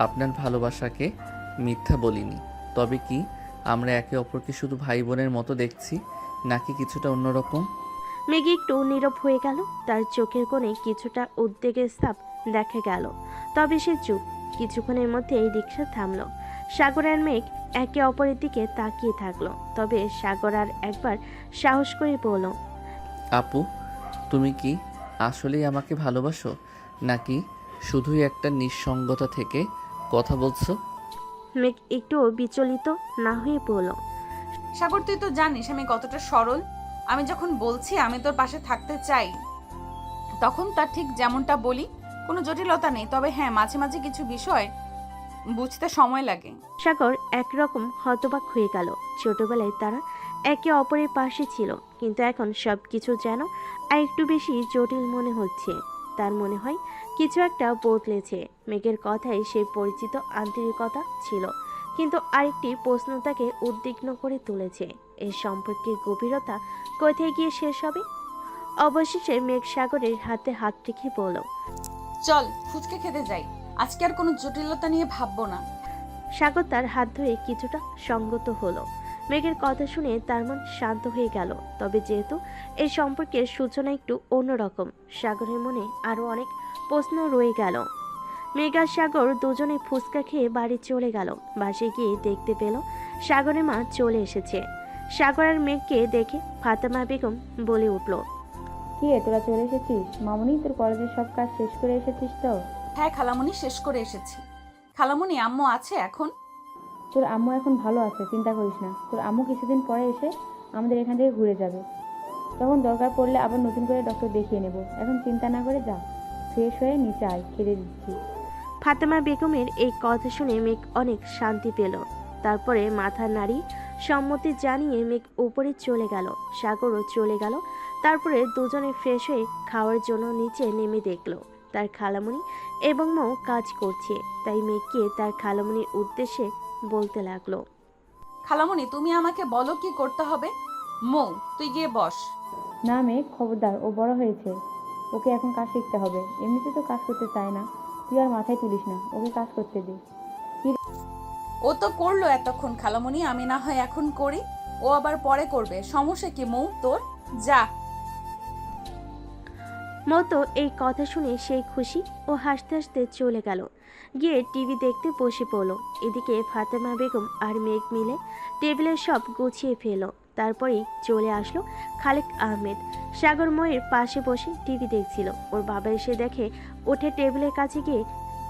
আপনার ভালোবাসাকে মিথ্যা বলিনি। তবে কি আমরা একে অপরকে শুধু ভাই বোনের মতো দেখছি, নাকি কিছুটা অন্যরকম? মেঘ একটু নীরব হয়ে গেল। তার চোখের কোণে কিছুটা উদ্বেগের ছাপ দেখা গেল। তবে সে চুপ। কিছুক্ষণের মধ্যেই রিক্সা থামলো। সাগর আর মেঘ একে অপরের দিকে তাকিয়ে থাকলো। তবে সাগর আর একবার সাহস করে বলল, আপু, তুমি কি আসলেই আমাকে ভালোবাসো, নাকি শুধুই একটা নিঃসঙ্গতা থেকে কথা বলছো? মেঘ একটুও বিচলিত না হয়ে বলল, সাগর, তুই তো জানিস আমি কতটা সরল। আমি যখন বলছি আমি তোর পাশে থাকতে চাই, তখন তার ঠিক যেমনটা বলি, কোনো জটিলতা নেই। তবে হ্যাঁ, মাঝে মাঝে কিছু বিষয় বুঝতে সময় লাগে। সাগর একরকম হতবাক হয়ে গেল। ছোটবেলায় তারা একে অপরের পাশে ছিল, কিন্তু এখন সবকিছু যেন আর একটু বেশি জটিল মনে হচ্ছে। তার মনে হয় কিছু একটা বদলেছে। মেঘের কথায় সেই পরিচিত আন্তরিকতা ছিল, কিন্তু আরেকটি প্রশ্ন তাকে উদ্বিগ্ন করে তুলেছে। এই সম্পর্কের গভীরতা কোথায় গিয়ে শেষ হবে? অবশেষে মেঘ সাগরের হাতে হাত রেখে বলল, চল ফুচকা খেতে যাই, আজকে আর কোনো জটিলতা নিয়ে ভাববো না। সাগর তার হাত ধরে কিছুটা সঙ্গত হলো। মেঘের কথা শুনে তার মন শান্ত হয়ে গেল। তবে যেহেতু এই সম্পর্কের সূচনা একটু অন্যরকম, সাগরের মনে আরো অনেক প্রশ্ন রয়ে গেল। মেঘ আর সাগর দুজনে ফুচকা খেয়ে বাড়ি চলে গেল। বাসে গিয়ে দেখতে পেল সাগরের মা চলে এসেছে। সাগর আর মেঘকে দেখে ফাতেমা বেগম বলে উঠল, কি রে, তোরা চলে এসেছিস? মামুনি, তোর কলেজের সব কাজ শেষ করে এসেছিস তো? হ্যাঁ খালামণি, শেষ করে এসেছি। খালামণি, আম্মু আছে এখন? তোর আম্মু এখন ভালো আছে, চিন্তা করিস না। তোর আম্মু কিছুদিন পরে এসে আমাদের এখান থেকে ঘুরে যাবে। তখন দরকার পড়লে আবার নতুন করে ডক্টর দেখিয়ে নেব। এখন চিন্তা না করে যা, ফ্রেশ হয়ে নিচে আয়, খেতে দিচ্ছি। ফাতেমা বেগমের এই কথা শুনে মেঘ অনেক শান্তি পেল। তারপরে মাথা নাড়ি সম্মতি জানিয়ে মেঘ উপরে চলে গেল। সাগরও চলে গেল। তারপরে দুজনে ফ্রেশ হয়ে খাওয়ার জন্য নিচে নেমে দেখলো তার খালামণি এবং মৌ কাজ করছে। তাই মেঘকে তার খালামণির উদ্দেশ্যে বলতে লাগলো, খালামণি, তুমি আমাকে বলো কি করতে হবে। মৌ, তুই গিয়ে বস। না মেয়ে, খবরদার, ও বড় হয়েছে, ওকে এখন কাজ শিখতে হবে। এমনিতে তো কাজ করতে চায় না, তুই আর মাথায় তুলিস না, ওকে কাজ করতে দে। ও তো করলো এতক্ষণ খালামণি, আমি না হয় এখন করি, ও আবার পরে করবে। সমস্যা কি মৌ তোর? যা। মৌ তো এই কথা শুনে সেই খুশি ও হাসতে হাসতে চলে গেল। গিয়ে টিভি দেখতে বসে পড়লো। এদিকে ফাতেমা বেগম আর মেঘ মিলে টেবিলের সব গুছিয়ে ফেলো। তারপরেই চলে আসলো খালেক আহমেদ। সাগর ময়ের পাশে বসে টিভি দেখছিল। ওর বাবা এসে দেখে, উঠে টেবিলের কাছে গিয়ে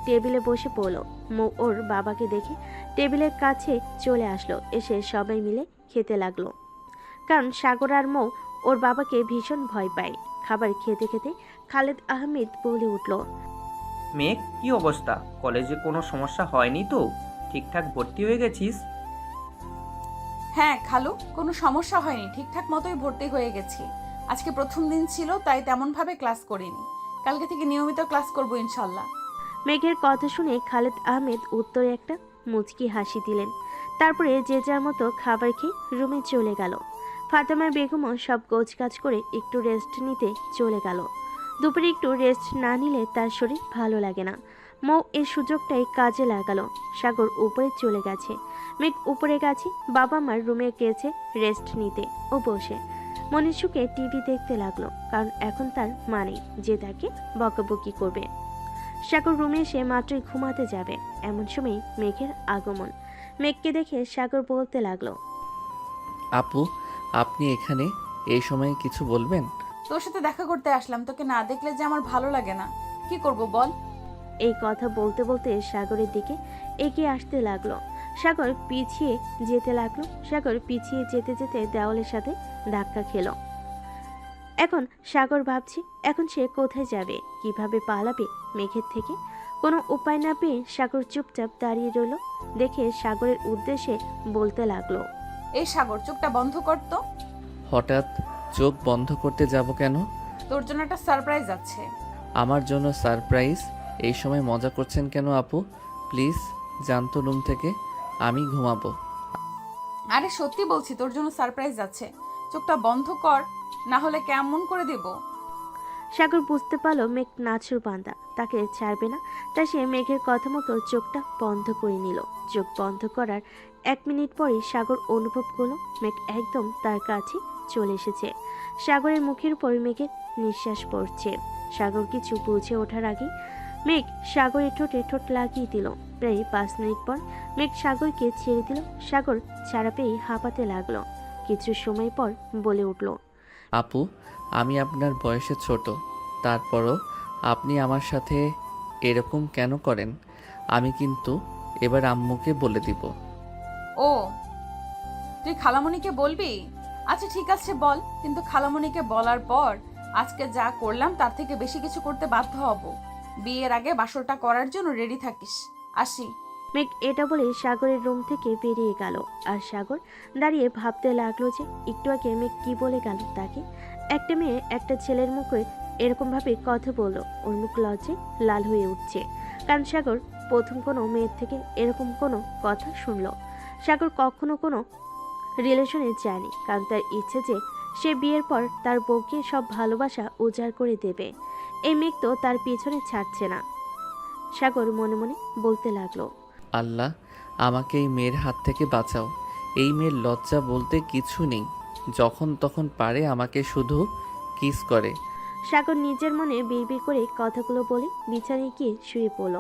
টেবিলে বসে পড়লো। মৌ ওর বাবাকে দেখে টেবিলের কাছে চলে আসলো। এসে সবাই মিলে খেতে লাগলো। কারণ সাগর আর মৌ ওর বাবাকে ভীষণ ভয় পায়। খাবার খেতে খেতে খালেদ আহমেদ বলে উঠল, মেঘ, কি অবস্থা? কলেজে কোনো সমস্যা হয়নি তো? ঠিকঠাক ভর্তি হয়ে গেছিস? হ্যাঁ খালু, কোনো সমস্যা হয়নি, ঠিকঠাক মতোই ভর্তি হয়ে গেছি। আজকে প্রথম দিন ছিল, তাই তেমনভাবে ক্লাস করিনি। কালকে থেকে নিয়মিত ক্লাস করবো ইনশাল্লাহ। মেঘের কথা শুনে খালেদ আহমেদ উত্তরে একটা মুচকি হাসি দিলেন। তারপরে যে যার মতো খাবার খেয়ে রুমে চলে গেল। ফাতেমা বেগমও সব গোছগাছ করে একটু রেস্ট নিতে চলে গেল। দুপুরে একটু রেস্ট না নিলে তার শরীর ভালো লাগে না। মৌ এই সুযোগটাই কাজে লাগালো। সাগর উপরে চলে গেছে। মেঘ উপরে গেছে, বাবা মার রুমে গেছে রেস্ট নিতে। ও বসে মনের সুখে টিভি দেখতে লাগলো, কারণ এখন তার মা নেই যে তাকে বকাবকি করবে। সাগর রুমে এসে মাত্রই ঘুমাতে যাবে, এমন সময় মেঘের আগমন। মেঘকে দেখে সাগর বলতে লাগলো, আপু, আপনি এখানে এই সময়ে কিছু বলবেন? তোর সাথে দেখা করতে আসলাম, তোকে না দেখলে যে আমার ভালো লাগে না। কি করব বল? এই কথা বলতে বলতে সাগরের দিকে এগিয়ে আসতে লাগলো। সাগর পিছিয়ে যেতে লাগলো। সাগর পিছিয়ে যেতে যেতে দেওয়ালের সাথে ধাক্কা খেলো। এখন সাগর ভাবছে, এখন সে কোথায় যাবে, কিভাবে পালাবে মেঘের থেকে। কোনো উপায় না পেয়ে সাগর চুপচাপ দাঁড়িয়ে রইল। দেখে সাগরের উদ্দেশ্যে বলতে লাগলো, এই সাগর, চোখটা বন্ধ কর তো। হঠাৎ চোখ বন্ধ করতে যাব কেন? তোর জন্য একটা সারপ্রাইজ আছে। আমার জন্য সারপ্রাইজ? এই সময় মজা করছেন কেন আপু? প্লিজ জানতো রুম থেকে, আমি ঘুমাবো। আরে সত্যি বলছি, তোর জন্য সারপ্রাইজ আছে। চোখটা বন্ধ কর, না হলে কেমন করে দেব। সাগর বুঝতে পারলো মেঘ নাছুর বান্দা, তাকে ছাড়বে না। তাই সে মেঘের কথা মতো চোখটা বন্ধ করে নিল। চোখ বন্ধ করার 1 মিনিট পরই সাগর অনুভব করলো মেঘ একদম তার কাছে চলে এসেছে। সাগরের মুখের উপর মেঘের নিঃশ্বাস পড়ছে। সাগর কিছু বুঝে ওঠার আগে মেঘ সাগরের ঠোঁটে ঠোঁট লাগিয়ে দিল। প্রায় 5 মিনিট পর মেঘ সাগরকে ছেড়ে দিল। সাগর ছাড়া পেয়ে হাঁপাতে লাগলো। কিছু সময় পর বলে উঠল, আপু, আমি আপনার বয়সে ছোট, তারপরও আপনি আমার সাথে এরকম কেন করেন? আমি কিন্তু এবার আম্মুকে বলে দিব। ও, তুই খালামণিকে বলবি? আচ্ছা ঠিক আছে বল, কিন্তু খালামণিকে বলার পর আজকে যা করলাম তার থেকে বেশি কিছু করতে বাধ্য হব। বিয়ের আগে বাসরটা করার জন্য রেডি থাকিস। আসি। মেঘ এটা বলে সাগরের রুম থেকে বেরিয়ে গেল। আর সাগর দাঁড়িয়ে ভাবতে লাগলো যে একটু আগে মেঘ কি বলে গেল তাকে। একটা মেয়ে একটা ছেলের মুখে এরকম ভাবে কথা বললো, ওর মুখ লজ্জে লাল হয়ে উঠছে। কারণ সাগর প্রথম কোনো মেয়ের থেকে এরকম কোনো কথা শুনলো। সাগর কখনো কোনো রিলেশনে যায়নি, কারণ তার ইচ্ছে যে সে বিয়ের পর তার বউকে সব ভালোবাসা উজাড় করে দেবে। এই মেঘ তো তার পিছনে ছাড়ছে না। সাগর মনে মনে বলতে লাগলো, আল্লাহ, আমাকে এই মেয়ের হাত থেকে বাঁচাও। এই মেয়ের লজ্জা বলতে কিছু নেই, যখন তখন পারে আমাকে শুধু কিস করে। সাগর নিজের মনে বিড়বিড় করে কথাগুলো বলে বিছানায় গিয়ে শুয়ে পড়ল।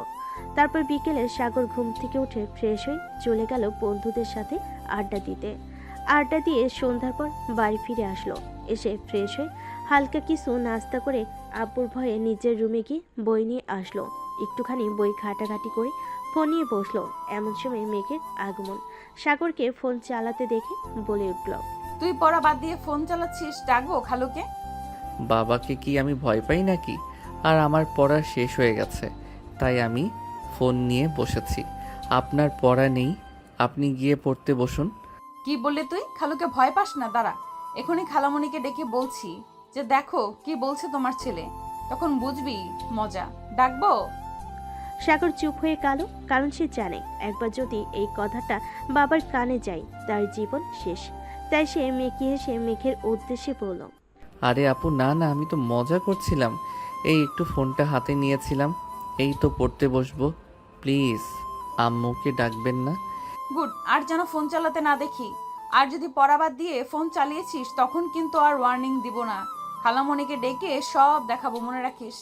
তারপর বিকেলে সাগর ঘুম থেকে উঠে ফ্রেশ হয়ে চলে গেল বন্ধুদের সাথে আড্ডা দিতে। আড্ডা দিয়ে সন্ধ্যার পর বাড়ি ফিরে আসলো। এসে ফ্রেশ হয়ে হালকা কিছু নাস্তা করে আব্বুর ভয়ে নিজের রুমে গিয়ে বই নিয়ে আসলো। একটুখানি বই ঘাটাঘাটি করে ফোন নিয়ে বসলো। এমন সময় মেঘের আগমন। সাগরকে ফোন চালাতে দেখে বলে উঠল, তুই পড়া বাদ দিয়ে ফোন চালাচ্ছিস, ডাকবো খালুকে? বাবাকে কি আমি ভয় পাই নাকি? আর আমার পড়া শেষ হয়ে গেছে, তাই আমি ফোন নিয়ে বসেছি। আপনার পড়া নেই, আপনি গিয়ে পড়তে বসুন। কি বললি তুই? খালুকে ভয় পাস না? দাঁড়া, এখনই খালামণিকে ডেকে বলছি যে দেখো কি বলছে তোমার ছেলে, তখন বুঝবি মজা। ডাকবো? সাগর চুপ হয়ে গেল, কারণ সে জানে একবার যদি এই কথাটা বাবার কানে যায় তার জীবন শেষ। তাই সে মেকি হেসে মেঘের উদ্দেশ্যে বলল, আরে আপু, না না, আমি তো মজা করছিলাম। এই একটু ফোনটা হাতে নিয়েছিলাম, এই তো পড়তে বসবো। প্লিজ আম্মুকে ডাকবেন না। গুড, আর যেন ফোন চালাতে না দেখি। আর যদি পড়া বাদ দিয়ে ফোন চালিয়েছিস তখন কিন্তু আর ওয়ার্নিং দিব না। খালামণিকে ডেকে সব দেখাবো, মনে রাখিস।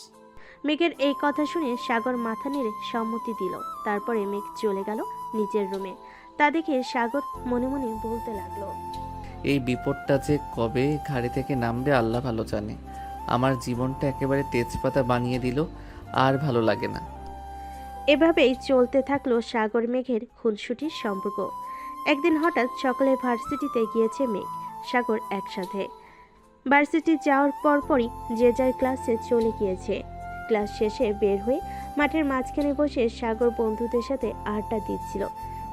মেঘের এই কথা শুনে সাগর মাথা নেড়ে সম্মতি দিল। তারপরে মেঘ চলে গেল নিজের রুমে। তা দেখে সাগর মনে মনে বলতে লাগলো, এই বিপদটা যে কবে ঘাড়ি থেকে নামবে আল্লাহ ভালো জানে। আমার জীবনটা একেবারে তেজপাতা বানিয়ে দিল, আর ভালো লাগে না। এভাবেই চলতে থাকলো সাগর মেঘের খুনসুটির সম্পর্ক। একদিন হঠাৎ সকালে ভার্সিটিতে গিয়েছে মেঘ সাগর একসাথে। ভার্সিটি যাওয়ার পরপরই যে যার ক্লাসে চলে গিয়েছে। ক্লাস শেষে বের হয়ে মাঠের মাঝখানে বসে সাগর বন্ধুদের সাথে আড্ডা দিচ্ছিল।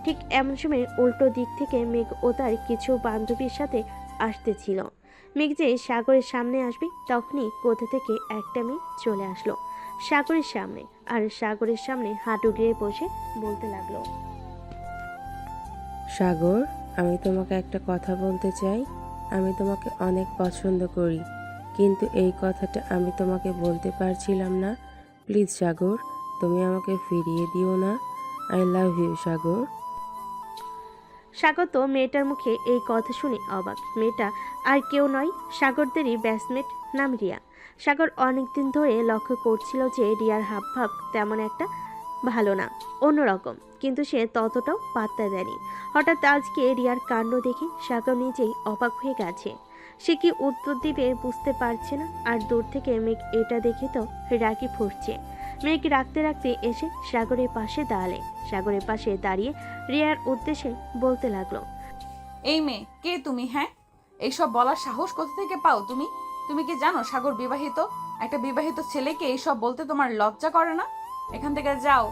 ঠিক এমন সময় উল্টো দিক থেকে মেঘ ও তার কিছু বান্ধবীর সাথে আসতেছিল। মেঘ যে সাগরের সামনে আসবে তখনই কোথা থেকে একটা মেয়ে চলে আসলো সাগরের সামনে। আর সাগরের সামনে হাঁটু গেড়ে বসে বলতে লাগলো, সাগর, আমি তোমাকে একটা কথা বলতে চাই। আমি তোমাকে অনেক পছন্দ করি, কিন্তু এই কথাটা আমি তোমাকে বলতে পারছিলাম না। প্লিজ সাগর, তুমি আমাকে ফিরিয়ে দিও না। আই লাভ ইউ সাগর। সাগর তো মেয়েটার মুখে এই কথা শুনে অবাক। মেয়েটা আর কেউ নয়, সাগরদেরই ব্যাচমেট, নাম রিয়া। সাগর অনেকদিন ধরে লক্ষ্য করছিল যে রিয়ার হাবভাব তেমন একটা ভালো না, অন্যরকম, কিন্তু সে ততটাও পাত্তা দেয়নি। হঠাৎ আজকে রিয়ার কাণ্ড দেখে সাগর নিজেই অবাক হয়ে গেছে। সে কি উত্তর দিবে বুঝতে পারছে না। আর দূর থেকে মেঘ এটা দেখে তো রাগি ফুটছে। মেঘ রাখতে রাখতে এসে সাগরের পাশে দাঁড়ালে। সাগরের পাশে দাঁড়িয়ে রিয়ার উদ্দেশ্যে বলতে লাগলো, এই মেয়ে কে তুমি? হ্যাঁ, এইসব বলার সাহস কোথা থেকে পাও তুমি? তুমি কি জানো সাগর বিবাহিত? একটা বিবাহিত ছেলেকে এইসব বলতে তোমার লজ্জা করে না? এখান থেকে যাও।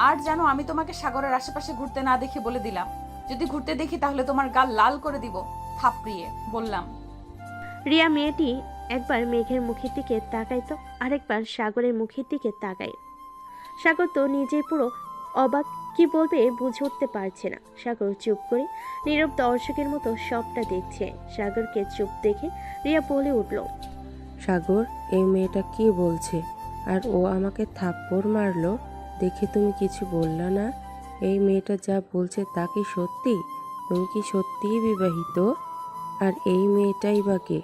আর জানো, আমি তোমাকে সাগরের আশেপাশে ঘুরতে না দেখে বলে দিলাম, যদি ঘুরতে দেখি তাহলে তোমার গাল লাল করে দিব থাপড়িয়ে, বললাম। রিয়া মেয়েটি একবার মেঘের মুখের দিকে তাকায় তো আরেকবার সাগরের মুখের দিকে তাকায়। সাগর তো নিজেই পুরো অবাক, কি বলবে বুঝে উঠতে পারছে না। সাগর চুপ করে নীরব দর্শকের মতো সবটা দেখছে। সাগরকে চুপ দেখে রিয়া বলে উঠল, সাগর, এই মেয়েটা কি বলছে? আর ও আমাকে থাপ্পড় মারলো দেখে তুমি কিছু বললা না? এই মেয়েটা যা বলছে তা কি সত্যি? তুমি কি সত্যিই বিবাহিত? আর এই মেয়েটাই বা কে?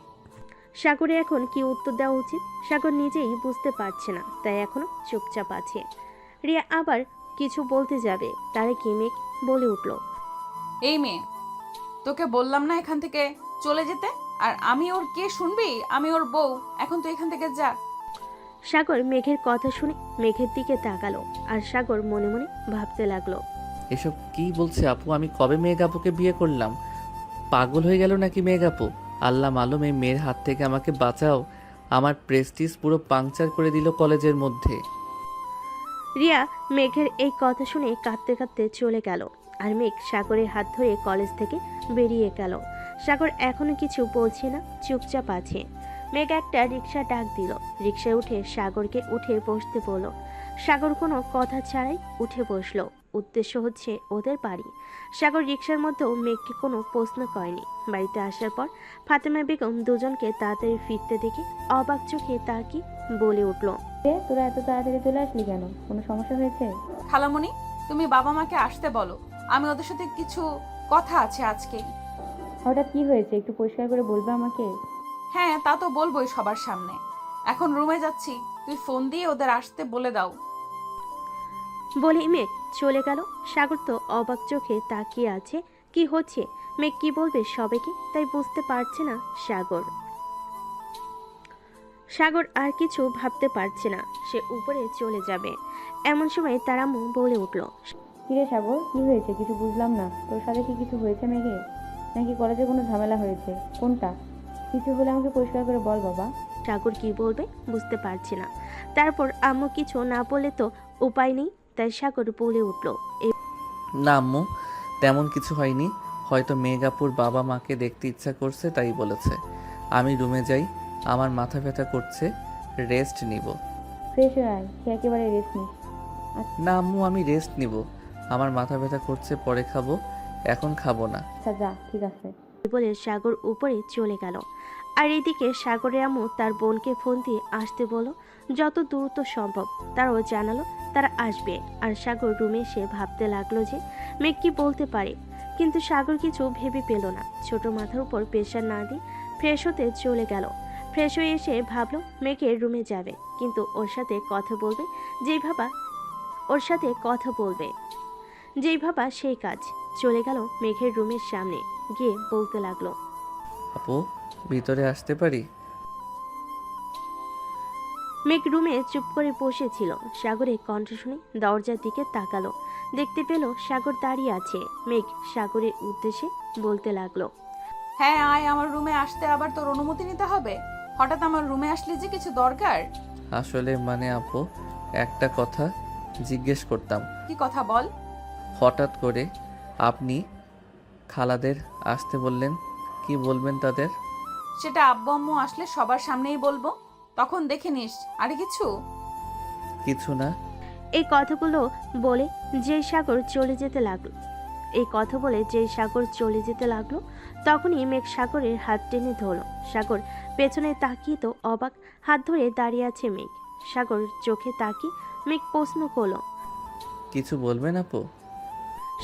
সাগরের এখন কি উত্তর দেওয়া উচিত সাগর নিজেই বুঝতে পারছে না, তাই এখনো চুপচাপ আছে। রিয়া আবার কিছু বলতে যাবে, তারে কি মেঘ বলে উঠল, এই মেয়ে, তোকে বললাম না এখান থেকে চলে যেতে? আর আমি ওর কে শুনবি? আমি ওর বউ। এখন তুই এখান থেকে যা। সাগর মেঘের কথা শুনে মেঘের দিকে তাকালো, আর সাগর মনে মনে ভাবতে লাগলো, এসব কি বলছে আপু? আমি কবে মেঘ আপুকে বিয়ে করলাম? পাগল হয়ে গেল নাকি মেঘ আপু? আল্লাহ মালুম, এই মেয়ের হাত থেকে আমাকে বাঁচাও। আমার প্রেস্টিজ পুরো পাংচার করে দিল কলেজের মধ্যে। রিয়া মেঘের এই কথা শুনে কাঁদতে কাঁদতে চলে গেল, আর মেঘ সাগরের হাত ধরে কলেজ থেকে বেরিয়ে গেল। সাগর এখনো কিছু বলছে না, চুপচাপ আছে। মেঘ একটা রিক্সা ডাক দিল, রিক্সায় উঠে সাগরকে উঠে বসতে বলল। সাগর কোনো কথা ছাড়াই উঠে বসলো। উদ্দেশ্য হচ্ছে ওদের বাড়ি। সাগর রিক্সার মধ্যেও মেঘকে কোনো প্রশ্ন করেনি। বাড়িতে আসার পর ফাতেমা বেগম দুজনকে তাড়াতাড়ি ফিরতে দেখে অবাক চোখে তাকি বলে উঠল, তোরা এত তাড়াতাড়ি চলে আসলি কেন? কোনো সমস্যা হয়েছে? খালামণি, তুমি বাবা মাকে আসতে বলো, আমি ওদের সাথে কিছু কথা আছে আজকে। হঠাৎ কি হয়েছে একটু পরিষ্কার করে বলবে আমাকে? হ্যাঁ, তা তো বলবোই সবার সামনে। এখন রুমে যাচ্ছি, তুই ফোন দিয়ে ওদের আসতে বলে দাও। বলে মেঘ চলে গেল। সাগর তো অবাক চোখে তাকিয়ে আছে, কি হচ্ছে, মেঘ কি বলবে সবাইকে, তাই বুঝতে পারছে না সাগর। সাগর আর কিছু ভাবতে পারছে না, সে উপরে চলে যাবে। এমন সময় তার আম্মু বলে উঠল, কিরে সাগর, কি হয়েছে? কিছু বুঝলাম না। তোর সাথে কি কিছু হয়েছে মেঘে? নাকি কলেজে কোনো ঝামেলা হয়েছে? কোনটা? কিছু হলে আমাকে পরিষ্কার করে বল বাবা। সাগর কি বলবে বুঝতে পারছে না। তারপর আম্মু কিছু না বলে তো উপায় নেই, তাই সাগর বলে উঠল, না আম্মু, তেমন কিছু হয়নি। হয়তো মেঘাপুর বাবা মাকে দেখতে ইচ্ছা করছে তাই বলেছে। আমি রুমে যাই, আমার মাথা ব্যথা করছে, রেস্ট নিব। ফ্রেশ হয়ে আয়, খেয়ে একেবারে রেস্ট নিস। না আম্মু, আমি রেস্ট নিব। আমার মাথা ব্যথা করছে, পরে খাবো, এখন খাবো না। আচ্ছা যা, ঠিক আছে। বলে সাগর উপরে চলে গেল। আর এদিকে সাগরের আম্মু তার বোনকে ফোন দিয়ে আসতে বলো, যত দ্রুত সম্ভব। তারাও জানালো তারা আসবে। আর সাগর রুমে এসে ভাবতে লাগলো যে মেঘ কি বলতে পারে, কিন্তু সাগর কিছু ভেবে পেল না। ছোট মাথার উপর প্রেশার না দিয়ে ফ্রেশ হতে চলে গেল। ফ্রেশ হয়ে এসে ভাবলো মেঘের রুমে যাবে, কিন্তু ওর সাথে কথা বলবে যেই ভাবা সেই কাজ। চলে গেল মেঘের রুমের সামনে, গিয়ে বলতে লাগলো, আপু, ভিতরে আসতে পারি? মেঘ রুমে চুপ করে বসেছিল। সাগরের কণ্ঠ শুনে দরজার দিকে তাকালো, দেখতে পেল সাগর দাঁড়িয়ে আছে। মেঘ সাগরের উদ্দেশ্যে বলতে লাগলো, হ্যাঁ আয়, আমার রুমে আসতে আবার তোর অনুমতি নিতে হবে? হঠাৎ আমার রুমে আসলি যে, কিছু দরকার? আসলে মানে আপু, একটা কথা জিজ্ঞেস করতাম। কি কথা বল। হঠাৎ করে আপনি খালাদের আসতে বললেন, কি বলবেন তাদের? সেটা আব্বু আম্মু আসলে সবার সামনেই বলবো, তখন দেখে নিস। আরে কিছু কিছু না। এই কথাগুলো বলে যেই সাগর চলে যেতে লাগলো তখনই মেঘ সাগরের হাত টেনে ধরলো। সাগর পেছনে তাকিয়ে তো অবাক, হাত ধরে দাঁড়িয়ে আছে মেঘ। সাগর চোখে তাকিয়ে মেঘ প্রশ্ন করলো, কিছু বলবেন আপু?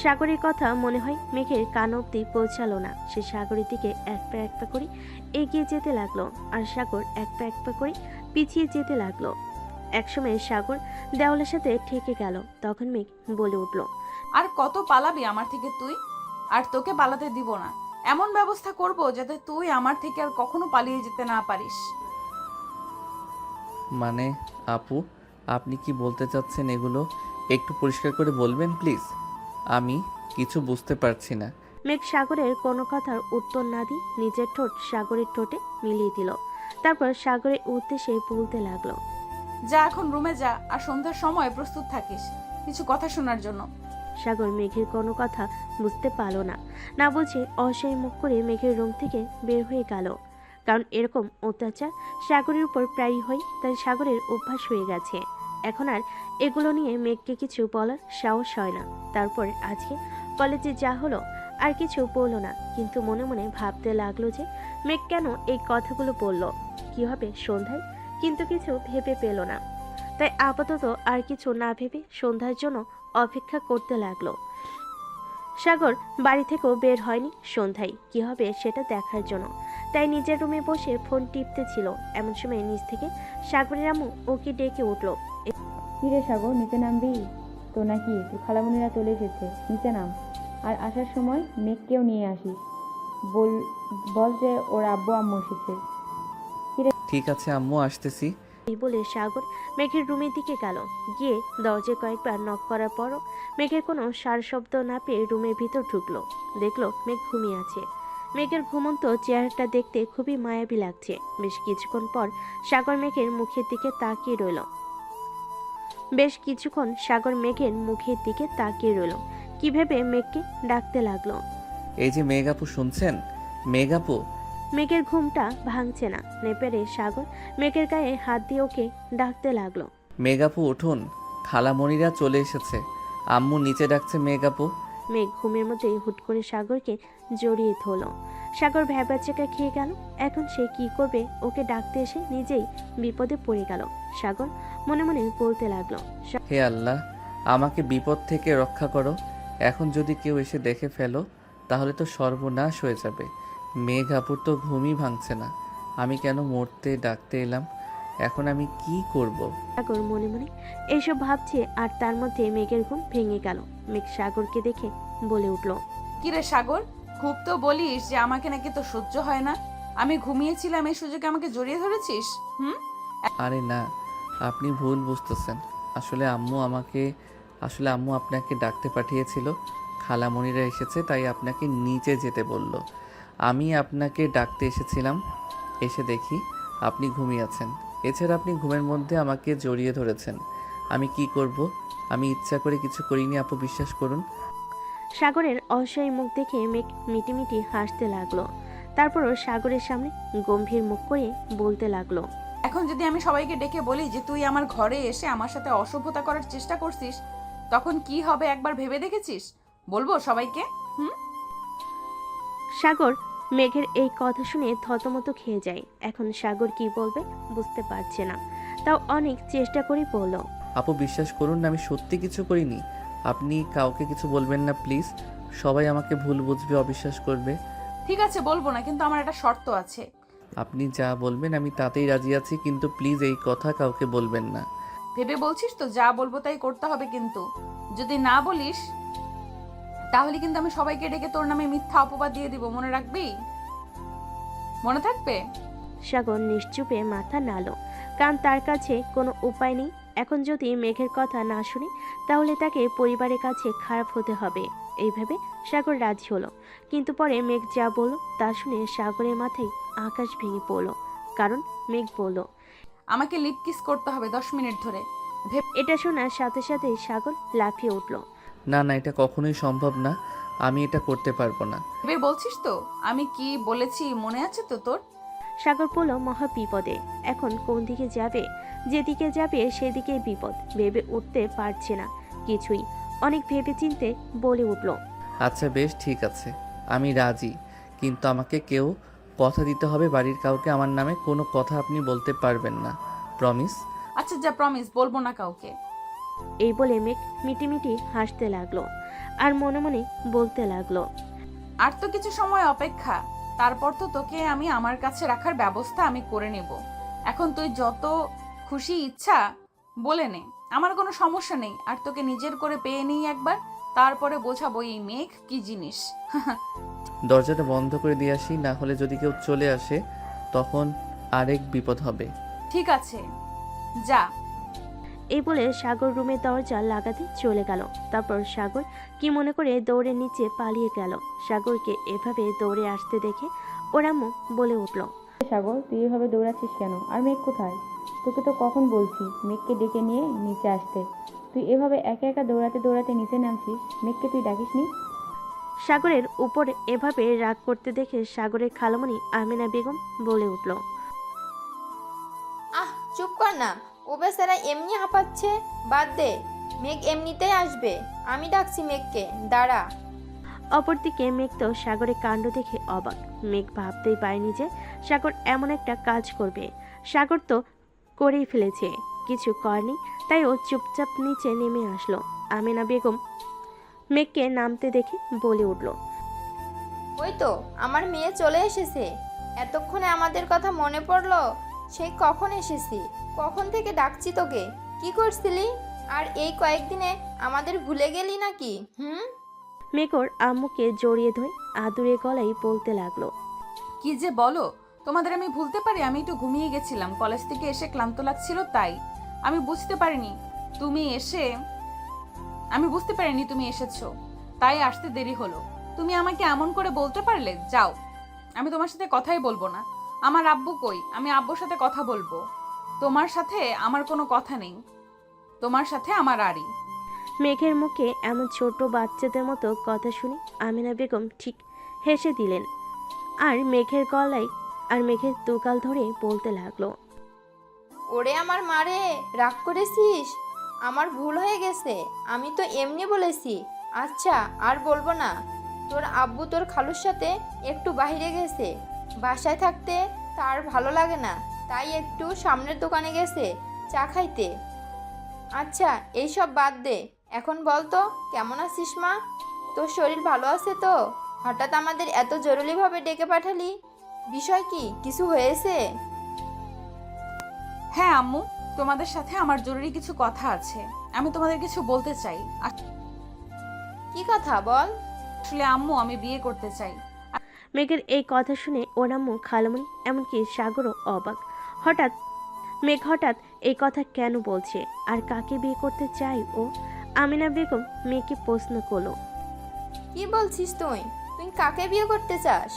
সাগরের কথা মনে হয় মেঘের কান অব্দি পৌঁছালো না। সে সাগরের দিকে এক পা করে এগিয়ে যেতে লাগলো, আর সাগর এক পা করে পিছিয়ে যেতে লাগলো। একসময় সাগর দেওয়ালের সাথে ঠেকে গেল। তখন মেঘ বলে উঠল, আর কত পালাবি আমার থেকে তুই? আর তোকে পালাতে দিব না। এমন ব্যবস্থা করব যাতে তুই আমার থেকে আর কখনো পালিয়ে যেতে না পারিস। মানে আপু, আপনি কি বলতে চাচ্ছেন এগুলো একটু পরিষ্কার করে বলবেন প্লিজ? আমি কিছু বুঝতে পারছি না। মেঘ সাগরের কোনো কথার উত্তর না দিয়ে নিজের ঠোঁট সাগরের ঠোঁটে মিলিয়ে দিল। তারপর সাগরের উদ্দেশ্যে বলতে লাগলো, যা এখন রুমে যা, আর সন্ধ্যার সময় প্রস্তুত থাকিস কিছু কথা শোনার জন্য। সাগর মেঘের কোনো কথা বুঝতে পারল না, না বুঝে অসহায় মুখ করে মেঘের রুম থেকে বের হয়ে গেল। কারণ এরকম অত্যাচার সাগরের উপর প্রায়ই হয়, তাই সাগরের অভ্যাস হয়ে গেছে। এখন আর এগুলো নিয়ে মেঘকে কিছু বলার সাহস হয় না। তারপর আজকে কলেজে যা হলো আর কিছু বলল না, কিন্তু মনে মনে ভাবতে লাগলো যে মেঘ কেন এই কথাগুলো বলল, কি হবে সন্ধ্যায়, কিন্তু কিছু ভেবে পেল না। তাই আপাতত আর কিছু না ভেবে সন্ধ্যার জন্য অপেক্ষা করতে লাগলো। সাগর বাড়ি থেকেও বের হয়নি সন্ধ্যায় কি হবে সেটা দেখার জন্য, তাই নিজের রুমে বসে ফোন টিপতে ছিল। এমন সময় নিচ থেকে সাগরের আম্মু ওকে ডেকে উঠল। কী রে সাগর, নিচে নামবি তো নাকি? তোর খালামণিরা চলে এসেছে, নিচে নাম। আর আসার সময় মেঘকেও নিয়ে আসিস। বল বল যে ওর আব্বু আম্মু এসেছে। ঠিক আছে আম্মু, আসতেছি। এই বলে সাগর মেঘের রুমের দিকে গেল। গিয়ে দরজায় কয়েকবার নক করার পরও মেঘের কোনো সার শব্দ না পেয়ে রুমের ভিতর ঢুকলো। দেখলো মেঘ ঘুমিয়ে আছে। মেঘের ঘুমন্ত চেহারাটা দেখতে খুবই মায়াবী লাগছে। বেশ কিছুক্ষণ পর সাগর মেঘের মুখের দিকে তাকিয়ে রইল। কি ভেবে মেঘকে ডাকতে লাগলো। এই যে মেঘ আপু, শুনছেন? মেঘ আপু। মেঘের ঘুমটা ভাঙছে না। নেপেরে সাগর মেঘের গায়ে হাত দিয়ে ওকে ডাকতে লাগলো। মেঘ আপু উঠুন, খালামণিরা চলে এসেছে। আম্মু নিচে ডাকছে মেঘ আপু। মেঘ ঘুমের মধ্যেই হুট করে সাগরকে জড়িয়ে ধরল। সাগর ভ্যাবাচ্চাকা খেয়ে গেল। এখন সে কি করবে? ওকে ডাকতে এসে নিজেই বিপদে পড়ে গেল। সাগর মনে মনে বলতে লাগলো, হে আল্লাহ, আমাকে বিপদ থেকে রক্ষা করো। এখন যদি কেউ এসে দেখে ফেলো তাহলে তো সর্বনাশ হয়ে যাবে। মেঘ আপুর তো ঘুমই ভাঙছে না, আমি কেন মরতে ডাকতে এলাম? এখন আমি কি করব? সাগর মনে মনে এইসব ভাবছে আর তার মধ্যে মেঘের ঘুম ভেঙে গেল। মেঘ সাগরকে দেখে বলে উঠল, কিরে সাগর, খুব তো বলিস যে আমাকে নাকি তো সহ্য হয় না। আমি ঘুমিয়েছিলাম এই সুযোগে আমাকে জড়িয়ে ধরেছিস। আরে না, আপনি ভুল বুঝতেছেন। আসলে আম্মু আপনাকে ডাকতে পাঠিয়েছিল। খালামণিরা এসেছে তাই আপনাকে নিচে যেতে বলল। আমি আপনাকে ডাকতে এসেছিলাম, এসে দেখি আপনি ঘুমিয়ে আছেন। এছাড়া আপনি ঘুমের মধ্যে আমাকে জড়িয়ে ধরেছেন। আমি কি করব? আমি ইচ্ছা করে কিছু করিনি আপু, বিশ্বাস করুন। সাগরের অসহায় মুখ দেখে মেঘ মিটিমিটি হাসতে লাগলো। তারপরও সাগরের সামনে গম্ভীর মুখ করে বলতে লাগলো, এখন যদি আমি সবাইকে ডেকে বলি যে তুই আমার ঘরে এসে আমার সাথে অসভ্যতা করার চেষ্টা করছিস, তখন কি হবে একবার ভেবে দেখেছিস? বলবো সবাইকে? সাগর মেঘের এই কথা শুনে থতমত খেয়ে যায়। এখন সাগর কি বলবে বুঝতে পারছে না, তাও অনেক চেষ্টা করে বলল, আপু বিশ্বাস করুন, আমি সত্যি কিছু করিনি। আপনি কাউকে কিছু বলবেন না প্লিজ। সবাই আমাকে ভুল বুঝবে, অবিশ্বাস করবে। ঠিক আছে, বলবো না, কিন্তু আমার একটা শর্ত আছে। আপনি যা বলবেন আমি তাতেই রাজি আছি, কিন্তু প্লিজ এই কথা কাউকে বলবেন না। ভেবে বলছিস তো? যা বলবো তাই করতে হবে, কিন্তু যদি না বলিস তাহলে কিন্তু আমি সবাইকে ডেকে তোর নামে মিথ্যা অপবাদ দিয়ে দিব। মনে রাখবি? মনে থাকবে? সাগর নিশ্চুপে মাথা নাড়ল, কারণ তার কাছে কোনো উপায় নেই। এখন যদি মেঘের কথা না শুনে তাহলে তাকে পরিবারের কাছে খারাপ হতে হবে। এইভাবে সাগর রাজি হলো। কিন্তু পরে মেঘ যা বলল তা শুনে সাগরের মাথায় আকাশ ভেঙে পড়ল। কারণ মেঘ বলল, আমাকে লিপ কিস করতে হবে 10 মিনিট ধরে। এটা শোনার সাথে সাথে সাগর লাফিয়ে উঠল। না না, এটা কখনোই সম্ভব না, আমি এটা করতে পারবো না। ভেবে বলছিস তো? আমি কি বলেছি মনে আছে তো তোর? সাগর পড়ল মহা বিপদে। এখন কোন দিকে যাবে? যেদিকে যাবে সেদিকে বিপদ। ভেবে উঠতে পারছে না কিছুই। অনেক ভেবে চিনতে বলে উঠল, আচ্ছা বেশ, ঠিক আছে, আমি রাজি। কিন্তু আমাকে কেউ কথা দিতে হবে, বাড়ির কাউকে আমার নামে কোনো কথা আপনি বলতে পারবেন না, প্রমিস? আচ্ছা যা, প্রমিস, বলবো না কাউকে। এই বলে মেঘ মিটিমিটি হাসতে লাগলো আর মনে মনে বলতে লাগলো, আর তো কিছু সময় অপেক্ষা, তারপর তো তোকে আমি আমার কাছে রাখার ব্যবস্থা আমি করে নেব। এখন তুই যত খুশি ইচ্ছা বলে নে, আমার কোনো সমস্যা নেই। আর তোকে নিজের করে পেয়ে নিই একবার, তারপরে বোঝাবো এই মেঘ কি জিনিস। দরজাটা বন্ধ করে দিয়ে আসি, না হলে যদি কেউ চলে আসে তখন আরেক বিপদ হবে। ঠিক আছে, যা। এই বলে সাগর রুমের দরজা লাগাতে চলে গেল। তারপর সাগর কি মনে করে দৌড়ে নিচে পালিয়ে গেল। সাগরকে এভাবে দৌড়ে আসতে দেখে ওর আম্মু বলে উঠল, সাগর, তুই এভাবে দৌড়াচ্ছিস কেন? আর মেঘ কোথায়? তোকে তো কখন বলছি মেঘকে ডেকে নিয়ে নিচে আসতে। তুই এভাবে একা একা দৌড়াতে দৌড়াতে নিচে নামছিস, মেঘকে তুই ডাকিসনি? সাগরের উপর এভাবে রাগ করতে দেখে সাগরের খালামণি আমিনা বেগম বলে উঠল, আহ চুপ কর না, ও বেচারা এমনি হাঁপাচ্ছে, বাদ দে। মেঘ এমনিতেই আসবে, আমি ডাকছি মেঘকে, দাঁড়া। অপরদিকে মেঘ তো সাগরের কাণ্ড দেখে অবাক। মেঘ ভাবতেই পারেনি যে সাগর এমন একটা কাজ করবে। সাগর তো করেই ফেলেছে, কিছু করেনি, তাই ও চুপচাপ নিচে নেমে আসলো। আমিনা বেগম মেঘকে নামতে দেখে বলে উঠল, ওই তো আমার মেয়ে চলে এসেছে। এতক্ষণে আমাদের কথা মনে পড়লো? সেই কখন এসেছি, কখন থেকে ডাকছি তোকে, কি করছিলি? আর এই কয়েকদিনে আমাদের ভুলে গেলি নাকি? মেঘ ওর আম্মুকে জড়িয়ে ধরে আদুরে গলায় বলতে লাগলো, কি যে বলো, তোমাদের আমি ভুলতে পারি? আমি একটু ঘুমিয়ে গেছিলাম, কলেজ থেকে এসে ক্লান্ত লাগছিল, তাই আমি বুঝতে পারিনি তুমি এসেছো, তাই আসতে দেরি হলো। তুমি আমাকে এমন করে বলতে পারলে? যাও, আমি তোমার সাথে কথাই বলবো না। আমার আব্বু কই? আমি আব্বুর সাথে কথা বলবো। তোমার সাথে আমার কোনো কথা নেই, তোমার সাথে আমার আরই। মেঘের মুখে এমন ছোট বাচ্চাদের মতো কথা শুনে আমিনা বেগম ঠিক হেসে দিলেন আর মেঘের দুগাল ধরে বলতে লাগলো, ওরে আমার মারে, রাগ করেছিস? আমার ভুল হয়ে গেছে, আমি তো এমনি বলেছি। আচ্ছা, আর বলবো না। তোর আব্বু তোর খালুর সাথে একটু বাইরে গেছে, বাসায় থাকতে তার ভালো লাগে না, তাই একটু সামনের দোকানে গেছে চা খাইতে। আচ্ছা, এইসব বাদ দে, এখন বল তো কেমন আছিস মা? তোর শরীর ভালো আছে তো? হঠাৎ আমাদের এত জরুরিভাবে ডেকে পাঠালি, বিষয় কি? কিছু হয়েছে? হ্যাঁ আম্মু, তোমাদের সাথে আমার জরুরি কিছু কথা আছে, আমি তোমাদের কিছু বলতে চাই। কি কথা বল? আসলে আম্মু, আমি বিয়ে করতে চাই। মেঘের এই কথা শুনে ওর আম্মু, খালামণি, এমনকি সাগরও অবাক। মেঘ হঠাৎ এই কথা কেন বলছে, আর কাকে বিয়ে করতে চাই ও? আমিনা বেগম মেয়েকে প্রশ্ন করলো, কি বলছিস তুই? তুই কাকে বিয়ে করতে চাস?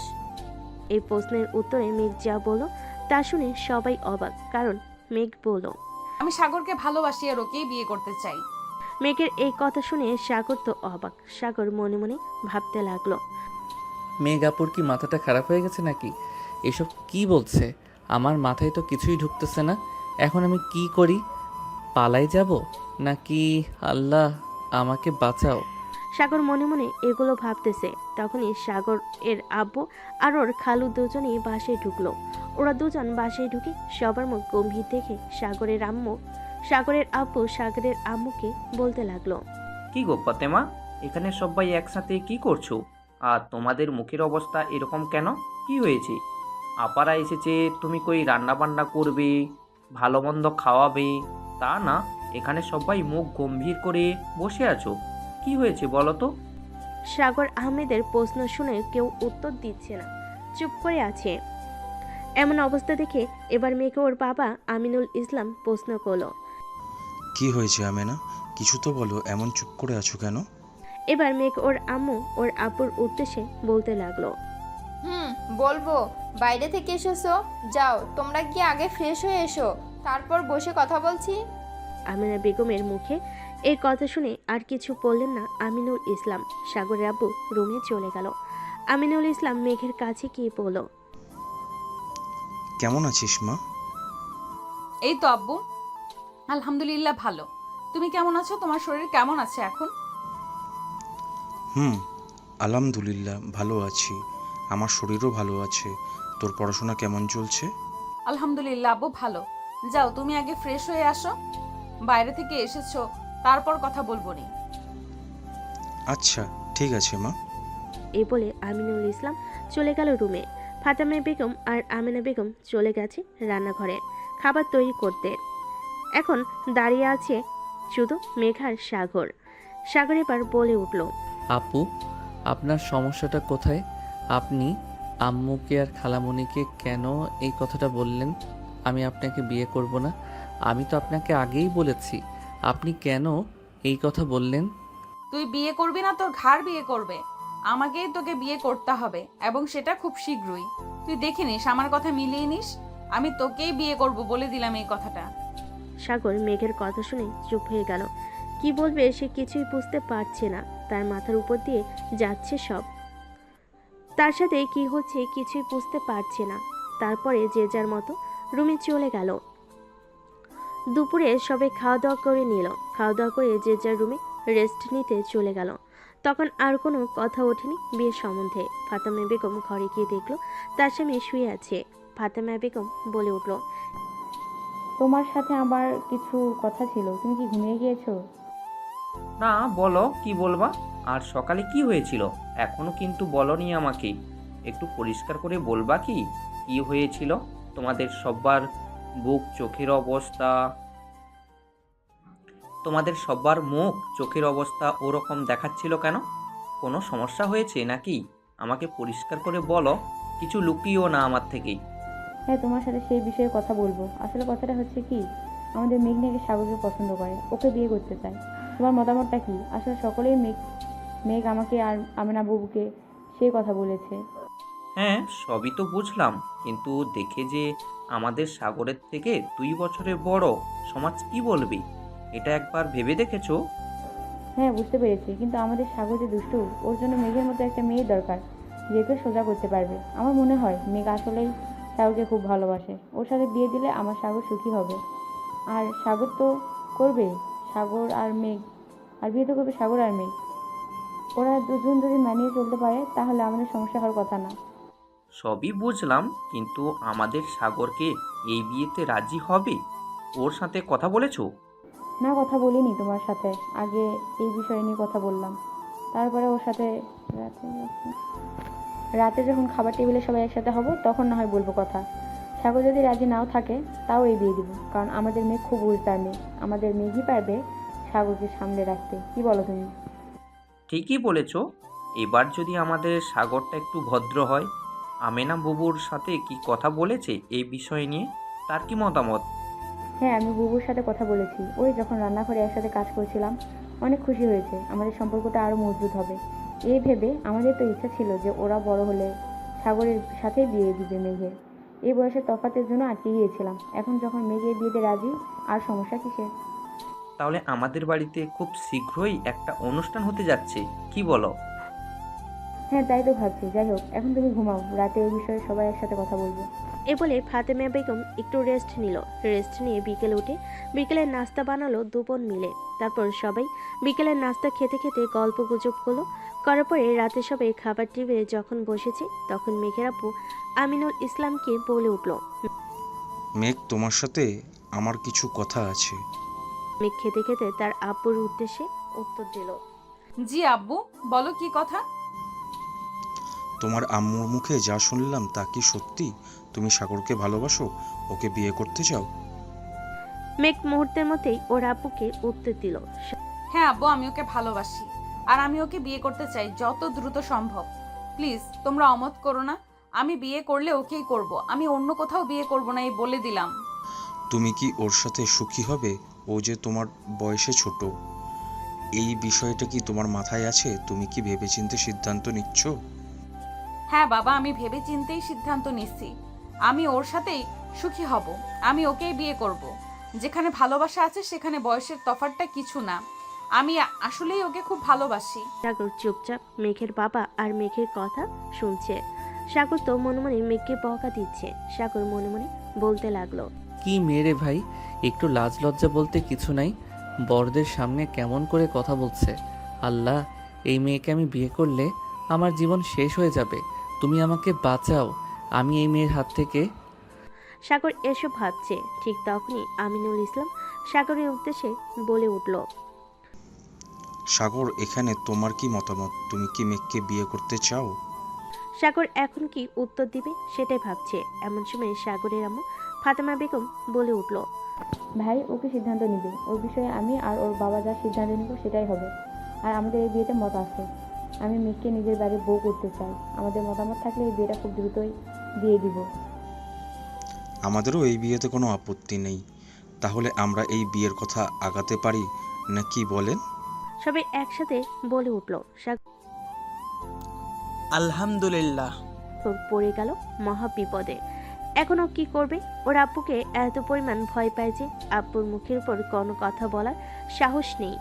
এই প্রশ্নের উত্তরে মেঘ যা বলল তা শুনে সবাই অবাক, কারণ মেঘ বলল, আমি সাগরকে ভালোবাসি আর ওকেই বিয়ে করতে চাই। মেঘের এই কথা শুনে সাগর তো অবাক। সাগর মনে মনে ভাবতে লাগলো, মেঘাপুর কি মাথাটা খারাপ হয়ে গেছে নাকি? এসব কি বলছে? আমার মাথায় তো কিছুই ঢুকতেছে না। এখন আমি কি করি? পালাই যাব নাকি? আল্লাহ আমাকে বাঁচাও। সাগর মনে মনে এগুলো ভাবতেছে। তখনই সাগর এর আব্বু আর ওর খালু দুজনেই বাসায় ঢুকলো। ওরা দুজন বাসায় ঢুকে সবার মুখ গম্ভীর দেখে সাগরের আব্বু সাগরের আম্মুকে বলতে লাগলো, কি গো ফাতেমা, এখানে সবাই একসাথে কি করছো? আর তোমাদের মুখের অবস্থা এরকম কেন? কি হয়েছে? আপারা এসেছে, তুমি কই রান্না বান্না করবে, ভালো মন্দ খাওয়াবে, তা না, এখানে সবাই মুখ গম্ভীর করে বসে আছো। কি হয়েছে বলো তো? সাগর আহমেদের প্রশ্ন শুনে কেউ উত্তর দিচ্ছে না, চুপ করে আছে। এমন অবস্থা দেখে এবার মেয়েকে ওর বাবা আমিনুল ইসলাম প্রশ্ন করলো, কি হয়েছে আমেনা? কিছু তো বলো, এমন চুপ করে আছো কেন? এবার মেঘ ওর আম্মু ওর আব্বুর উদ্দেশ্যে বলতে লাগলো, বলবো। বাইরে থেকে এসেছো, যাও তোমরা গিয়ে আগে ফ্রেশ হয়ে এসো, তারপর বসে কথা বলছি। আমিনা বেগমের মুখে এই কথা শুনে আর কিছু বললেন না আমিনুল ইসলাম। সাগরের আব্বু রুমে চলে গেল। আমিনুল ইসলাম মেঘের কাছে গিয়ে বলল, কেমন আছিস মা? এই তো আব্বু, আলহামদুলিল্লাহ ভালো। তুমি কেমন আছো? তোমার শরীর কেমন আছে এখন? আলহামদুলিল্লাহ ভালো আছি, আমার শরীরও ভালো আছে। তোর পড়াশোনা কেমন চলছে? আলহামদুলিল্লাহ আব্বু ভালো। যাও তুমি আগে ফ্রেশ হয়ে আসো, বাইরে থেকে এসেছো, তারপর কথা বলবো নি। আচ্ছা ঠিক আছে মা। এই বলে আমিনুল ইসলাম চলে গেল রুমে। ফাতেমা বেগম আর আমিনা বেগম চলে গেছে রান্নাঘরে খাবার তৈরি করতে। এখন দাঁড়িয়ে আছে শুধু মেঘার সাগর। সাগর এবার বলে উঠল, আপু, আপনার সমস্যাটা কোথায়? আপনি আম্মুকে আর খালামণিকে কেন এই কথাটা বললেন আমি আপনাকে বিয়ে করব না? আমি তো আপনাকে আগেই বলেছি, আপনি কেন এই কথা বললেন? তুই বিয়ে করবি না, তোর ঘাড় বিয়ে করবে। আমাকেই তোকে বিয়ে করতে হবে, এবং সেটা খুব শীঘ্রই। তুই দেখে নিস, আমার কথা মিলিয়ে নিস। আমি তোকেই বিয়ে করব, বলে দিলাম এই কথাটা। সাগর মেঘের কথা শুনে চুপ হয়ে গেল। কি বলবে সে কিছুই বুঝতে পারছে না। তার মাথার উপর দিয়ে যাচ্ছে সব, তার সাথে কি হচ্ছে কিছুই বুঝতে পারছে না। তারপরে যে যার মতো রুমে চলে গেল। দুপুরে সবাই খাওয়া দাওয়া করে নিল। খাওয়া দাওয়া করে যে যার রুমে রেস্ট নিতে চলে গেল। তখন আর কোনো কথা ওঠেনি বিয়ের সম্বন্ধে। ফাতেমা বেগম ঘরে গিয়ে দেখলো তার স্বামী শুয়ে আছে। ফাতেমা বেগম বলে উঠল, তোমার সাথে আমার কিছু কথা ছিল, তুমি কি ঘুমিয়ে গিয়েছো? না, বলো কি বলবা। আর সকালে কি হয়েছিল এখনো কিন্তু বলনি আমাকে। একটু পরিষ্কার করে বলবা কি কি হয়েছিল? তোমাদের সবার বুক চোখের অবস্থা, তোমাদের সবার মুখ চোখের অবস্থা ওরকম দেখাচ্ছিল কেন? কোনো সমস্যা হয়েছে নাকি? আমাকে পরিষ্কার করে বলো, কিছু লুকিও না আমার থেকে। হ্যাঁ, তোমার সাথে সেই বিষয়ে কথা বলবো। আসলে কথাটা হচ্ছে কি, আমাদের মেঘ নাকি সাগরকে পছন্দ করে, ওকে বিয়ে করতে চায়। তোমার মতামতটা কি? আসলে সকলেই মেঘ আমাকে আর আমিনা বাবুকে সেই কথা বলেছে। হ্যাঁ, সবই তো বুঝলাম, কিন্তু দেখে যে আমাদের সাগরের থেকে 2 বছরের বড়, সমাজ কি বলবে? এটা একবার ভেবে দেখেছো? হ্যাঁ, বুঝতে পেরেছি, কিন্তু আমাদের সাগর যে দুষ্টু, ওর জন্য মেঘের মতো একটা মেয়ে দরকার, যে কেউ সোজা করতে পারবে। আমার মনে হয় মেঘ আসলেই সাগরকে খুব ভালোবাসে। ওর সাথে বিয়ে দিলে আমার সাগর সুখী হবে। আর সাগর তো করবে সাগর আর মেঘ, আর বিয়ে তো করবে সাগর আর মেঘ। ওরা দুজন যদি মানিয়ে চলতে পারে তাহলে আমাদের সমস্যা হওয়ার কথা না। সবই বুঝলাম, কিন্তু আমাদের সাগরকে এই বিয়েতে রাজি হবে? ওর সাথে কথা বলেছো? না, কথা বলিনি তোমার সাথে। আগে এই বিষয় নিয়ে কথা বললাম, তারপরে ওর সাথে রাতে রাতে যখন খাবার টেবিলে সবাই একসাথে হব তখন না হয় বলবো কথা। সাগর যদি রাজি নাও থাকে তাও এই বিয়ে দিব, কারণ আমাদের মেয়ে খুব উদার মেয়ে। আমাদের মেয়েই পারবে সাগরকে সামলে রাখতে। কি বলো তুমি? ঠিকই বলেছ। এবার যদি আমাদের সাগরটা একটু ভদ্র হয়। আমেনা বুবুর সাথে কি কথা বলেছে এই বিষয় নিয়ে? তার কি মতামত? হ্যাঁ, আমি বুবুর সাথে কথা বলেছি। ওই যখন রান্নাঘরে একসাথে কাজ করছিলাম, অনেক খুশি হয়েছে। আমাদের সম্পর্কটা আরও মজবুত হবে এই ভেবে। আমাদের তো ইচ্ছা ছিল যে ওরা বড় হলে সাগরের সাথেই বিয়ে দিবে মেঘের। এই বয়সের তফাতের জন্য আটকে গিয়েছিলাম। এখন যখন মেঘের বিয়েতে রাজি, আর সমস্যা কিসের? তাহলে আমাদের বাড়িতে খুব শীঘ্রই একটা অনুষ্ঠান হতে যাচ্ছে, কি বলো? হ্যাঁ, তাই তো ভাবছি। যাই হোক, এখন তুমি ঘুমাও, রাতে এই বিষয়ে সবাই একসাথে কথা বলবো। এ বলে ফাতেমা বেগম একটু রেস্ট নিল। রেস্ট নিয়ে বিকেলে উঠে বিকেলের নাস্তা বানালো দুবোন মিলে। তারপর সবাই বিকেলের নাস্তা খেতে খেতে গল্প গুজব করলো। করার পরে রাতে সবাই খাবার টেবিলে যখন বসেছে তখন মেঘের আপু আমিনুল ইসলামকে বলে উঠল, মেঘ, তোমার সাথে আমার কিছু কথা আছে। মেঘ খেতে খেতে তার আব্বুর উদ্দেশ্যে উত্তর দিল, জি আব্বু, বলো কি কথা? তোমার আম্মুর মুখে যা শুনলাম তা কি সত্যি? তুমি সাগরকে ভালোবাসো, ওকে বিয়ে করতে চাও? মেঘ মুহূর্তের মধ্যেই ওর আব্বুকে উত্তর দিল, হ্যাঁ আব্বু, আমি ওকে ভালোবাসি আর আমি ওকে বিয়ে করতে চাই যত দ্রুত সম্ভব। প্লিজ তোমরা অমত করো না। আমি বিয়ে করলে ওকেই করব, আমি অন্য কোথাও বিয়ে করব না, এই বলে দিলাম। তুমি কি ওর সাথে সুখী হবে? ও যে তোমার বয়সে ছোট। এই বিষয়টা কি তোমার মাথায় আছে? তুমি কি ভেবেচিন্তে সিদ্ধান্ত নিচ্ছ? হ্যাঁ বাবা, আমি ভেবে চিন্তেই সিদ্ধান্ত নিচ্ছি। আমি ওর সাথেই সুখী হব, আমি ওকেই বিয়ে করব। যেখানে ভালোবাসা আছে সেখানে বয়সের তফাৎটা কিছু না। আমি আসলেই ওকে খুব ভালোবাসি। সাগর চুপচাপ মেঘের বাবা আর মেঘের কথা শুনছে। সাগর তো মনে মনে মেঘকে বকা দিচ্ছে। সাগর মনে মনে বলতে লাগলো, কি মেরে ভাই, একটু লাজ লজ্জা বলতে কিছু নাই। বড়দের সামনে কেমন করে কথা বলছে। আল্লাহ, এই মেয়েকে আমি বিয়ে করলে আমার জীবন শেষ হয়ে যাবে। তুমি আমাকে বাঁচাও, আমি এই মেয়ের হাত থেকে। সাগর এসব ভাবছে। ঠিক তখনই আমিনুল ইসলাম সাগরের উদ্দেশ্যে বলে উঠল, সাগর, এখানে তোমার কি মতামত? তুমি কি মেঘকে বিয়ে করতে চাও? সাগর এখন কি উত্তর দিবে সেটাই ভাবছে। এমন সময় সাগরের আম্মু ফাতেমা বেগম বলে উঠল, ভাই, ওকে সিদ্ধান্ত নিবে। ওর বিষয়ে আমি আর ওর বাবা যা সিদ্ধান্ত নিব সেটাই হবে। আর আমাদের এই বিয়েতে মত আছে। আমি মেঘকে নিজের বাড়ির বউ করতে চাই। আমাদের মতামত থাকলে এই বিয়েটা খুব দ্রুতই দিয়ে দিব। আমাদেরও এই বিয়েতে কোনো আপত্তি নেই। তাহলে আমরা এই বিয়ের কথা আগাতে পারি না, কি বলেন? সবাই একসাথে বলে উঠল। সাগর আলহামদুলিল্লাহ। পড়ে গেল মহা বিপদে। এখনও কি করবে? ওর আব্বুকে এত পরিমাণ ভয় পায় যে আব্বুর মুখের উপর কোনো কথা বলার সাহস নেই।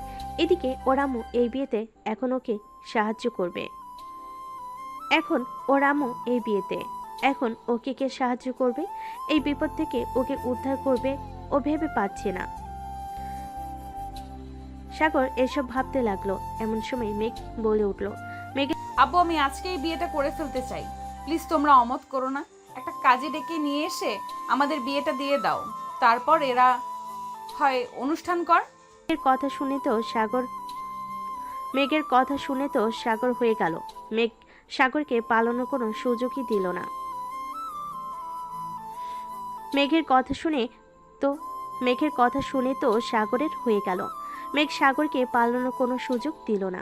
এদিকে ওর আম্মু এই বিয়েতে এখন ওকে সাহায্য করবে। এখন ওর আম্মু এই বিয়েতে এখন ওকে কে সাহায্য করবে? এই বিপদ থেকে ওকে উদ্ধার করবে ও ভেবে পাচ্ছে না। সাগর এসব ভাবতে লাগলো। এমন সময় মেঘ বলে উঠল। আব্বু আমি আজকেই বিয়েটা করে ফেলতে চাই, প্লিজ তোমরা অমত করো না। একটা কাজে ডেকে নিয়ে এসে আমাদের বিয়েটা দিয়ে দাও, তারপর এরা হয় অনুষ্ঠান কর। মেঘের কথা শুনে তো সাগর হয়ে গেল। মেঘ সাগরকে পালানোর কোনো সুযোগই দিল না। মেঘের কথা শুনে তো সাগরের হয়ে গেল। মেঘ সাগরকে পালানোর কোনো সুযোগ দিল না।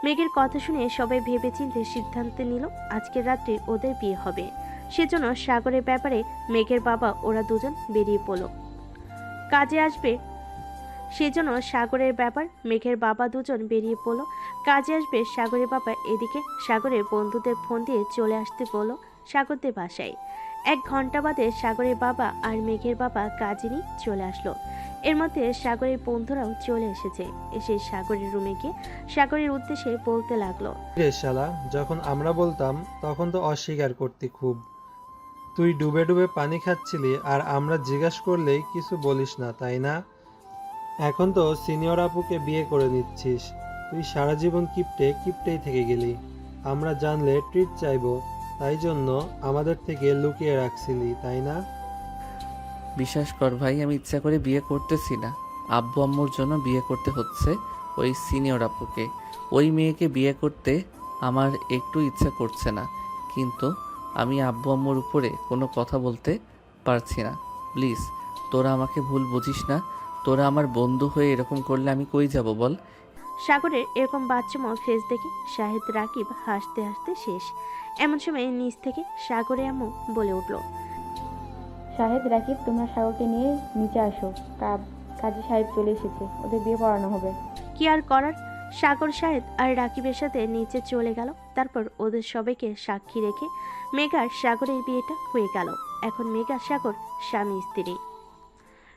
মেঘের কথা শুনে সবাই ভেবেচিন্তে সিদ্ধান্ত নিল আজকের রাত্রে ওদের বিয়ে হবে। সেজন্য সাগরের ব্যাপারে মেঘের বাবা ওরা দুজন বেরিয়ে পড়ল। কাজে আসবে সেজন্য সাগরের ব্যাপার মেঘের বাবা দুজন বেরিয়ে পড়ল। কাজে আসবে সাগরের বাবা এদিকে সাগরের বন্ধুদের ফোন দিয়ে চলে আসতে বলল সাগরদের বাসায়। 1 ঘন্টা বাদে সাগরের বাবা আর মেঘের বাবা কাজে নিয়ে চলে আসলো। এর মধ্যে সাগরের বন্ধুরাও চলে এসেছে। এসে সাগরের রুমে গিয়ে সাগরের উদ্দেশ্যে বলতে লাগলো, রে শালা, যখন আমরা বলতাম তখন তো অস্বীকার করতি খুব। তুই ডুবে ডুবে পানি খাচ্ছিলি আর আমরা জিজ্ঞাসা করলেই কিছু বলিস না, তাই না? এখন তো সিনিয়র আপুকে বিয়ে করে নিচ্ছিস। তুই সারা জীবন কিপটেই থেকে গেলি। আমরা জানলে ট্রিট চাইবো, তাই জন্য আমাদের থেকে লুকিয়ে রাখছিলি, তাই না? বিশ্বাস কর ভাই, আমি ইচ্ছা করে বিয়ে করতেছি না। আব্বু আম্মুর জন্য বিয়ে করতে হচ্ছে ওই সিনিয়র আপুকে। ওই মেয়েকে বিয়ে করতে আমার একটু ইচ্ছা করছে না, কিন্তু আমি আব্বু আম্মুর উপরে কোনো কথা বলতে পারছি না। প্লিজ তোরা আমাকে ভুল বুঝিস না। তোরা আমার বন্ধু হয়ে এরকম করলে আমি কই যাব বল? সাগরের এরকম বাচ্চামো ফেস দেখে শাহেদ রাকিব হাসতে হাসতে শেষ। এমন সময় নিচ থেকে সাগরে আম্মু বলে উঠল, শাহেদ, রাকিব, তোমরা সাগরকে নিয়ে নিচে আসো। কাজী সাহেব চলে এসেছে, ওদের বিয়ে পড়ানো হবে। কি আর করার, সাগর শাহেদ আর রাকিবের সাথে নিচে চলে গেল। তারপর ওদের সবাইকে সাক্ষী রেখে মেঘার সাগরের বিয়েটা হয়ে গেল। এখন মেঘা সাগর স্বামী স্ত্রী।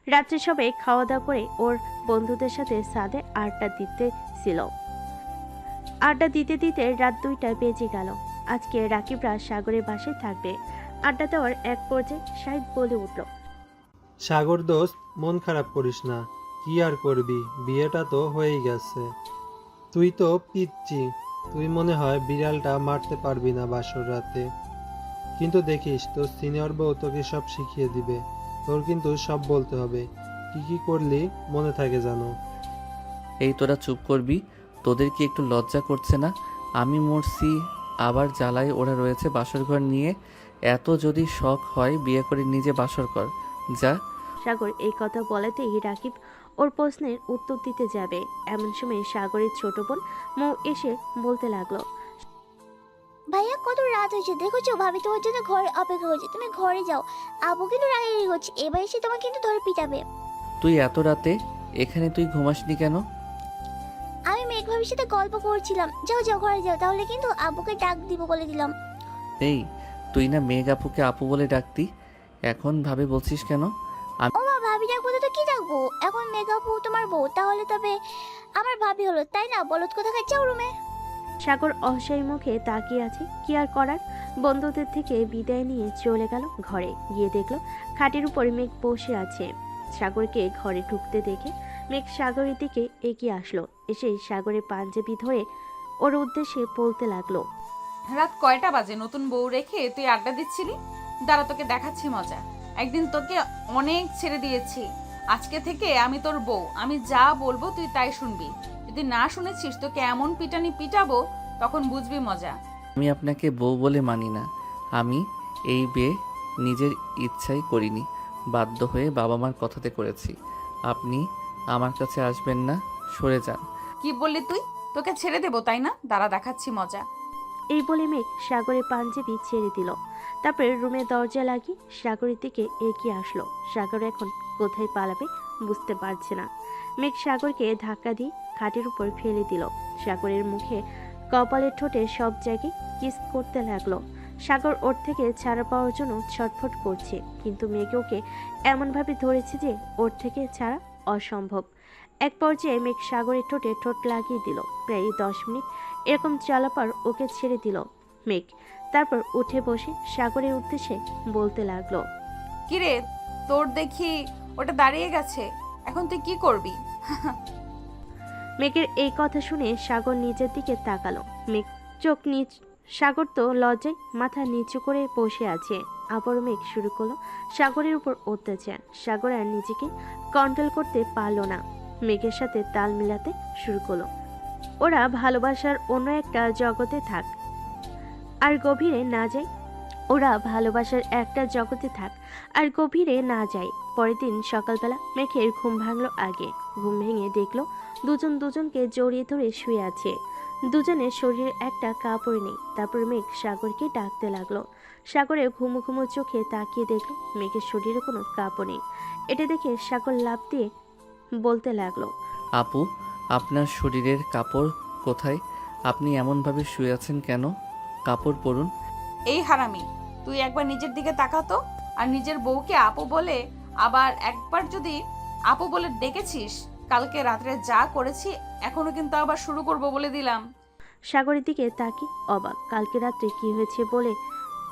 রাত্রে সবাই খাওয়া দাওয়া করে ওর বন্ধুদের সাথে ছাদে আড্ডা দিতে রাত 2টা বেজে গেল। আজকে রাকিবরা সাগরের বাসায় থাকবে। আড্ডা দেওয়ার এক পর্যায়ে শাহিদ বলে উঠল, সাগর দোস্ত, মন খারাপ করিস না। কি আর করবি, বিয়েটা তো হয়েই গেছে। তুই তো পিচ্ছি, তুই মনে হয় বিড়ালটা মারতে পারবি না বাসর রাতে। কিন্তু দেখিস তোর সিনিয়র বউ তোকে সব শিখিয়ে দিবে। তোর কিন্তু সব বলতে হবে, কি কি করলি মনে থাকে জানো। এই তোরা চুপ করবি? তোদের কি একটু লজ্জা করছে না? আমি মরছি, আবার জ্বালায় ওরা রয়েছে বাসর ঘর নিয়ে। এত যদি শখ হয় বিয়ে করে নিজে বাসর কর, যা। সাগর এই কথা বলাতেই রাকিব ওর প্রশ্নের উত্তর দিতে যাবে। এমন সময় সাগরের ছোট বোন মৌ এসে বলতে লাগলো, ভাইয়া কত রাত হয়েছে দেখেছো, ভাবি তোমার জন্য ঘরে অপেক্ষা করছে, তুমি ঘরে যাও। আবু কিন্তু রাগারাগি করছে, এবার এসে তোমাকে কিন্তু ধরে পিটাবে। তুই এত রাতে এখানে তুই ঘুমাসনি কেন? আমি মেঘ ভাবির সাথে গল্প করছিলাম। যাও যাও ঘরে যাও, তাহলে কিন্তু আব্বুকে ডাক দিব বলে দিলাম। এই তুই না মেঘ আপুকে আপু বলে ডাকতি, এখন ভাবে বলছিস কেন? ও মা, ভাবি ডাকবো তো কি ডাকবো? এখন মেঘ আপু তোমার বউ, তাহলে তবে আমার ভাবি হলো, তাই না? বলত কোথাকার, যাও রুমে। সাগর অসহায় মুখে তাকিয়ে আছে। কি আর করার, বন্ধুদের থেকে বিদায় নিয়ে চলে গেল ঘরে। গিয়ে দেখলো খাটের উপর মেঘ বসে আছে। সাগরকে ঘরে ঢুকতে দেখে মেঘ সাগরের দিকে এগিয়ে আসলো। এসে সাগরের পাঞ্জাবি ধরে ওর উদ্দেশ্যে বলতে লাগলো, রাত কয়টা বাজে নতুন বউ রেখে তুই আড্ডা দিচ্ছিলি? দাঁড়া তোকে দেখাচ্ছি মজা। একদিন তোকে অনেক ছেড়ে দিয়েছি, আজকে থেকে আমি তোর বউ। আমি যা বলবো তুই তাই শুনবি। যদি না শুনেছিস তোকে এমন পিটানি পিটাবো, তখন বুঝবি মজা। আমি আপনাকে বউ বলে মানি না। আমি এই বিয়ে নিজের ইচ্ছাই করিনি, বাধ্য হয়ে বাবা মার কথাতে করেছি। আপনি আমার কাছে আসবেন না, সরে যান। কি বললি তুই? তোকে ছেড়ে দেবো তাই না? দাঁড়া দেখাচ্ছি মজা। এই বলে মেঘ সাগরের পাঞ্জাবি ছেড়ে দিল। তারপরে রুমের দরজা লাগিয়ে সাগরের দিকে এগিয়ে আসলো। সাগর এখন কোথায় পালাবে বুঝতে পারছে না। মেঘ সাগরকে ধাক্কা দিয়ে খাটের উপর ফেলে দিল। সাগরের মুখে, কপালের ঠোঁটে সব জায়গায় কিস করতে লাগলো। সাগর ওর থেকে ছাড়া পাওয়ার জন্য ছটফট করছে, কিন্তু মেঘ ওকে এমনভাবে ধরেছে যে ওর থেকে ছাড়া অসম্ভব। এক পর্যায়ে মেঘ সাগরের ঠোঁটে ঠোঁট লাগিয়ে দিল। প্রায় 10 মিনিট এরকম চালাপার ওকে ছেড়ে দিল মেঘ। তারপর উঠে বসে সাগরের উদ্দেশ্যে বলতে লাগলো, কিরে, তোর দেখি ওটা দাঁড়িয়ে গেছে, এখন তুই কি করবি? মেঘের এই কথা শুনে সাগর নিচের দিকে তাকালো। মেঘ চোখ নিচ সাগর তো লজ্জায় মাথা নিচু করে বসে আছে। আবার মেঘ শুরু করলো সাগরের উপর অত্যাচার। সাগর আর নিজেকে কন্ট্রোল করতে পারলো না, মেঘের সাথে তাল মিলাতে শুরু করলো। ওরা ভালোবাসার অন্য একটা জগতে থাক আর গভীরে না যায়। ওরা ভালোবাসার একটা জগতে থাক আর গভীরে না যায়। পরের দিন সকালবেলা মেঘের ঘুম ভাঙলো আগে। ঘুম ভেঙে দেখলো দুজন দুজনকে জড়িয়ে ধরে শুয়ে আছে। দুজনের শরীরে একটা কাপড় নেই। তারপর মেঘ সাগরকে ডাকতে লাগলো। সাগরের ঘুমো ঘুমো চোখে তাকিয়ে দেখলো মেঘের শরীরে কোনো কাপড় নেই। এটা দেখে সাগর লাফ দিয়ে বলতে লাগলো, আপু, আপনার শরীরের কাপড় কোথায়? আপনি এমনভাবে শুয়ে আছেন কেন? কাপড় পরুন। এই হারামি, তুই একবার নিজের দিকে তাকাতো। আর নিজের বউকে আপু বলে, আবার একবার যদি আপু বলে ডেকেছিস, কালকে রাত্রে যা করেছি এখনো কিন্তু আবার শুরু করব বলে দিলাম। সাগরের দিকে তাকিয়ে অবাক। কালকে রাত্রে কি হয়েছে বলে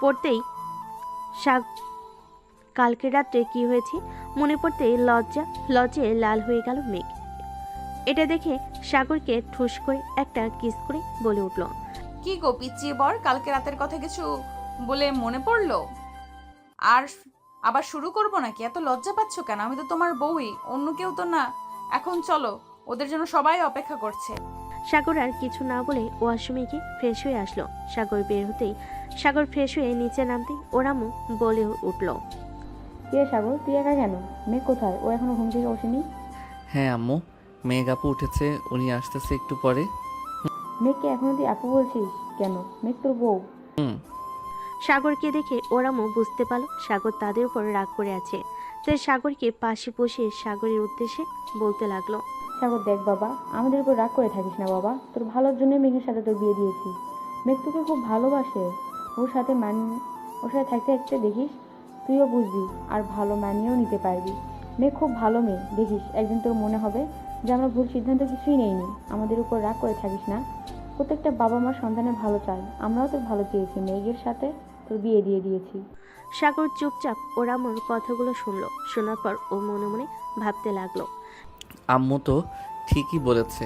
পড়তেই কালকে রাত্রে কি হয়েছে মনে পড়তেই লজ্জায় লাল হয়ে গেল মেঘ। এটা দেখে সাগরকে ঠুস করে একটা কিস করে বলে উঠল, কি গো পিচ্চিয়ে বর, কালকে রাতের কথা কিছু বলে মনে পড়লো? আর আবার শুরু করব নাকি? এত লজ্জা পাচ্ছ কেন? আমি তো তোমার বউই, অন্য কেউ তো না। এখন চলো, ওদের জন্য সবাই অপেক্ষা করছে। সাগর আর কিছু না বলে ওয়াশরুমে গিয়ে ফ্রেশ হয়ে আসলো। সাগর বের হতেই সাগর ফ্রেশ হয়ে নিচে নামতেই ওরামু বলে উঠল, কে সাগর, তুই একা কেন? মেঘ কোথায়? ও এখনো ঘুম থেকে ওঠেনি? হ্যাঁ আম্মু, মেঘ আপু উঠেছে, উনি আসতেছে একটু পরে। মেঘকে এখনো তুই আপু বলছিস কেন? মেঘ তোর বউ। হুম। সাগরকে দেখে ওরামু বুঝতে পারল সাগর তাদের উপর রাগ করে আছে। তাই সাগরকে পাশে বসিয়ে সাগরের উদ্দেশ্যে বলতে লাগলো, সাগর দেখ বাবা, আমাদের উপর রাগ করে থাকিস না বাবা। তোর ভালোর জন্য মেঘের সাথে তোর বিয়ে দিয়েছি। মেঘ তোকে খুব ভালোবাসে। ওর সাথে থাকতে থাকতে দেখিস তুইও বুঝবি আর ভালো মানিয়েও নিতে পারবি। মেঘ খুব ভালো মেয়ে, দেখিস একদিন তোর মনে হবে যে আমরা ভুল সিদ্ধান্ত কিছুই নেইনি। আমাদের উপর রাগ করে থাকিস না। প্রত্যেকটা বাবা মা সন্তানের ভালো চায়। আমরাও তোর ভালো চেয়েছি, মেঘের সাথে তোর বিয়ে দিয়ে দিয়েছি। সাগর চুপচাপ ওরামুর কথাগুলো শুনলো। শোনার পর ও মনে মনে ভাবতে লাগলো, আম্মু তো ঠিকই বলেছে,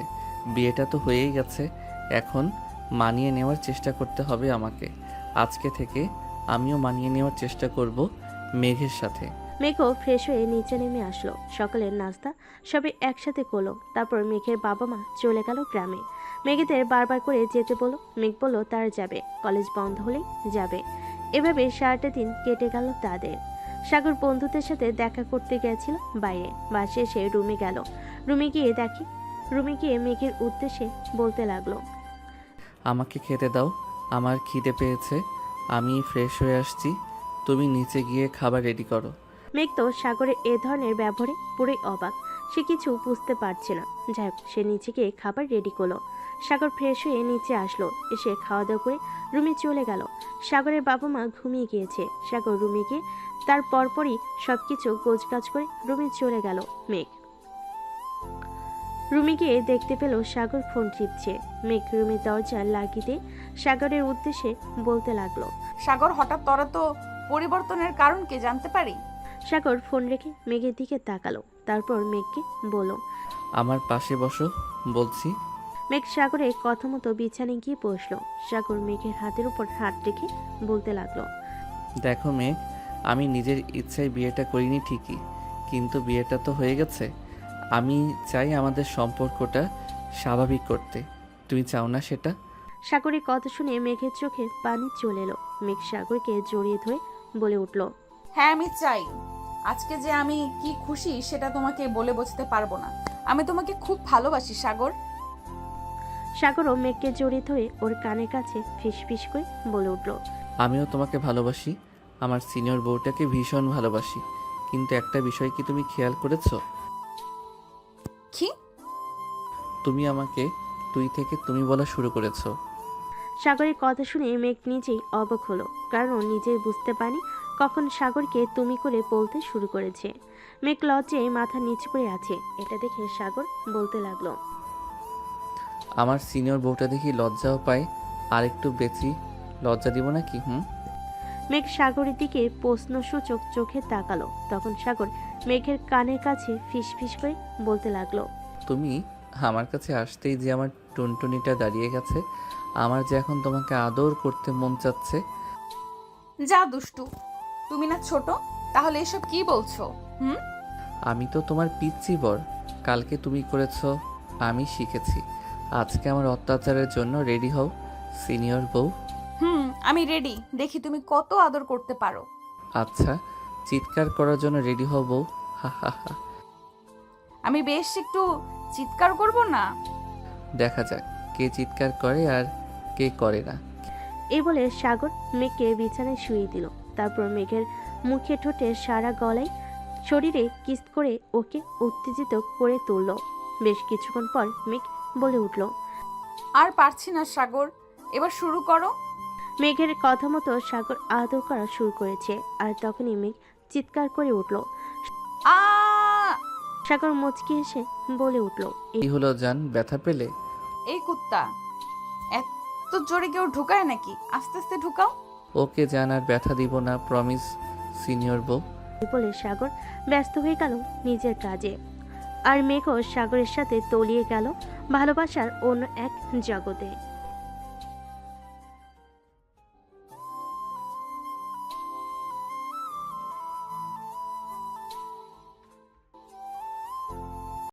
বিয়েটা তো হয়েই গেছে, এখন মানিয়ে নেওয়ার চেষ্টা করতে হবে আমাকে। আজকে থেকে আমিও মানিয়ে নেওয়ার চেষ্টা করব মেঘের সাথে। মেঘও ফ্রেশ হয়ে নিচে নেমে আসলো। সকালের নাস্তা সবাই একসাথে করলো। তারপর মেঘের বাবা মা চলে গেল গ্রামে। মেঘেদের বারবার করে যেতে বলল। মেঘ বলল তারা যাবে, কলেজ বন্ধ হলেই যাবে। এভাবে সারাটা দিন কেটে গেল তাদের। সাগর বন্ধুদের সাথে দেখা করতে গেছিল বাইরে। বাসে এসে রুমে গেল। রুমে গিয়ে মেঘের উদ্দেশ্যে বলতে লাগলো, আমাকে খেতে দাও, আমার খিদে পেয়েছে, আমি ফ্রেশ হয়ে আসছি, তুমি নিচে গিয়ে খাবার রেডি করো। মেঘ তো সাগরের এ ধরনের ব্যবহারে পুরোই অবাক। সে কিছু বুঝতে পারছে না। যাই হোক, সে নিচে গিয়ে খাবার রেডি করলো। সাগর ফ্রেশ হয়ে নিচে আসলো। এসে খাওয়া দাওয়া করে রুমে চলে গেল। সাগরের বাবা মা ঘুমিয়ে গিয়েছে। সাগর রুমে গিয়ে তার পরপরই সবকিছু গোছগাছ করে রুমে চলে গেল মেঘ। রুমে গিয়ে দেখতে পেল সাগর ফোন টিপছে। মেঘ রুমের দরজা লাগিয়ে সাগরের উদ্দেশ্যে বলতে লাগলো, সাগর, হঠাৎ তোরা তো পরিবর্তনের কারণ কি জানতে পারি? সাগর ফোন রেখে মেঘের দিকে তাকালো। তারপর মেঘকে বলল, আমার পাশে বসো বলছি। মেঘ সাগরের কথা মতো বিছানায় গিয়ে বসলো। সাগর মেঘের হাতের উপর হাত রেখে বলতে লাগলো, দেখো মেঘ, আমি নিজের ইচ্ছায় বিয়েটা করিনি ঠিকই, কিন্তু বিয়েটা তো হয়ে গেছে। আমি চাই আমাদের সম্পর্কটা স্বাভাবিক করতে। তুমি চাও না সেটা? সাগরের কথা শুনে মেঘের চোখে পানি চলে এলো। মেঘ সাগরকে জড়িয়ে ধরে বলে উঠল, হ্যাঁ আমি চাই। আজকে যে আমি কি খুশি সেটা তোমাকে বলে বোঝাতে পারবো না। আমি তোমাকে খুব ভালোবাসি সাগর। সাগরও মেঘকে জড়িয়ে ধরে ওর কানের কাছে ফিস ফিস করে বলে উঠল, আমিও তোমাকে ভালোবাসি, আমার সিনিয়র বউটাকে ভীষণ ভালোবাসি, কিন্তু একটা বিষয় কি তুমি খেয়াল করেছো? কি? তুমি আমাকে তুই থেকে তুমি বলা শুরু করেছো। সাগরের কথা শুনে মেঘ নিজেই অবাক হলো, কারণ ও নিজেই বুঝতে পারেনি কখন সাগরকে তুমি করে বলতে শুরু করেছে। মেঘ লজ্জায় মাথা নিচু করে আছে। এটা দেখে সাগর বলতে লাগলো, আমার সিনিয়র বউটা দেখি লজ্জাও পায়, আর একটু বেশি লজ্জা দিব নাকি? মেঘ সাগরের দিকে প্রশ্নসূচক চোখে তাকালো। তখন সাগর মেঘের কানের কাছে ফিস ফিস করে বলতে লাগলো, তুমি আমার কাছে আসতেই যে আমার টুনটুনিটা দাঁড়িয়ে গেছে, আমার যে এখন তোমাকে আদর করতে মন চাচ্ছে। যা দুষ্টু, তুমি না ছোট, তাহলে এসব কি বলছো? হুম, আমি তো তোমার পিচ্চি বর, কালকে তুমি করেছো, আমি শিখেছি। আজকে আমার অত্যাচারের জন্য রেডি হও সিনিয়র বউ। আমি রেডি, দেখি তুমি কত আদর করতে পারো। আচ্ছা, চিৎকার করার জন্য রেডি হও বউ। হা হা হা। আমি বেশ একটু চিৎকার করব না? দেখা যাক কে চিৎকার করে আর কে করে না। এই বলে সাগর মেঘকে বিছানায় শুয়ে দিল। তারপর মেঘের মুখে ঠোঁটে সারা গলায় শরীরে কিস করে ওকে উত্তেজিত করে তুলল। বেশ কিছুক্ষণ পর মেঘ বলে উঠল, আর পারছি না সাগর, এবার শুরু করো। মেঘের কথা মতো সাগর আদর করা শুরু করেছে। আর তখনই মেঘ চিৎকার করে উঠল। আ সাগর মুচকি এসে বলে উঠল, কি হলো জান, ব্যথা পেলে? এই কুত্তা, এত জোরে কেউ ঢুকায় নাকি? আস্তে আস্তে ঢুকাও। ওকে জান, আর ব্যথা দিব না, প্রমিস সিনিয়র বউ। বলে সাগর ব্যস্ত হয়ে গেল নিজের কাজে। আর মেঘও সাগরের সাথে তলিয়ে গেল ভালোবাসার অন্য এক জগতে।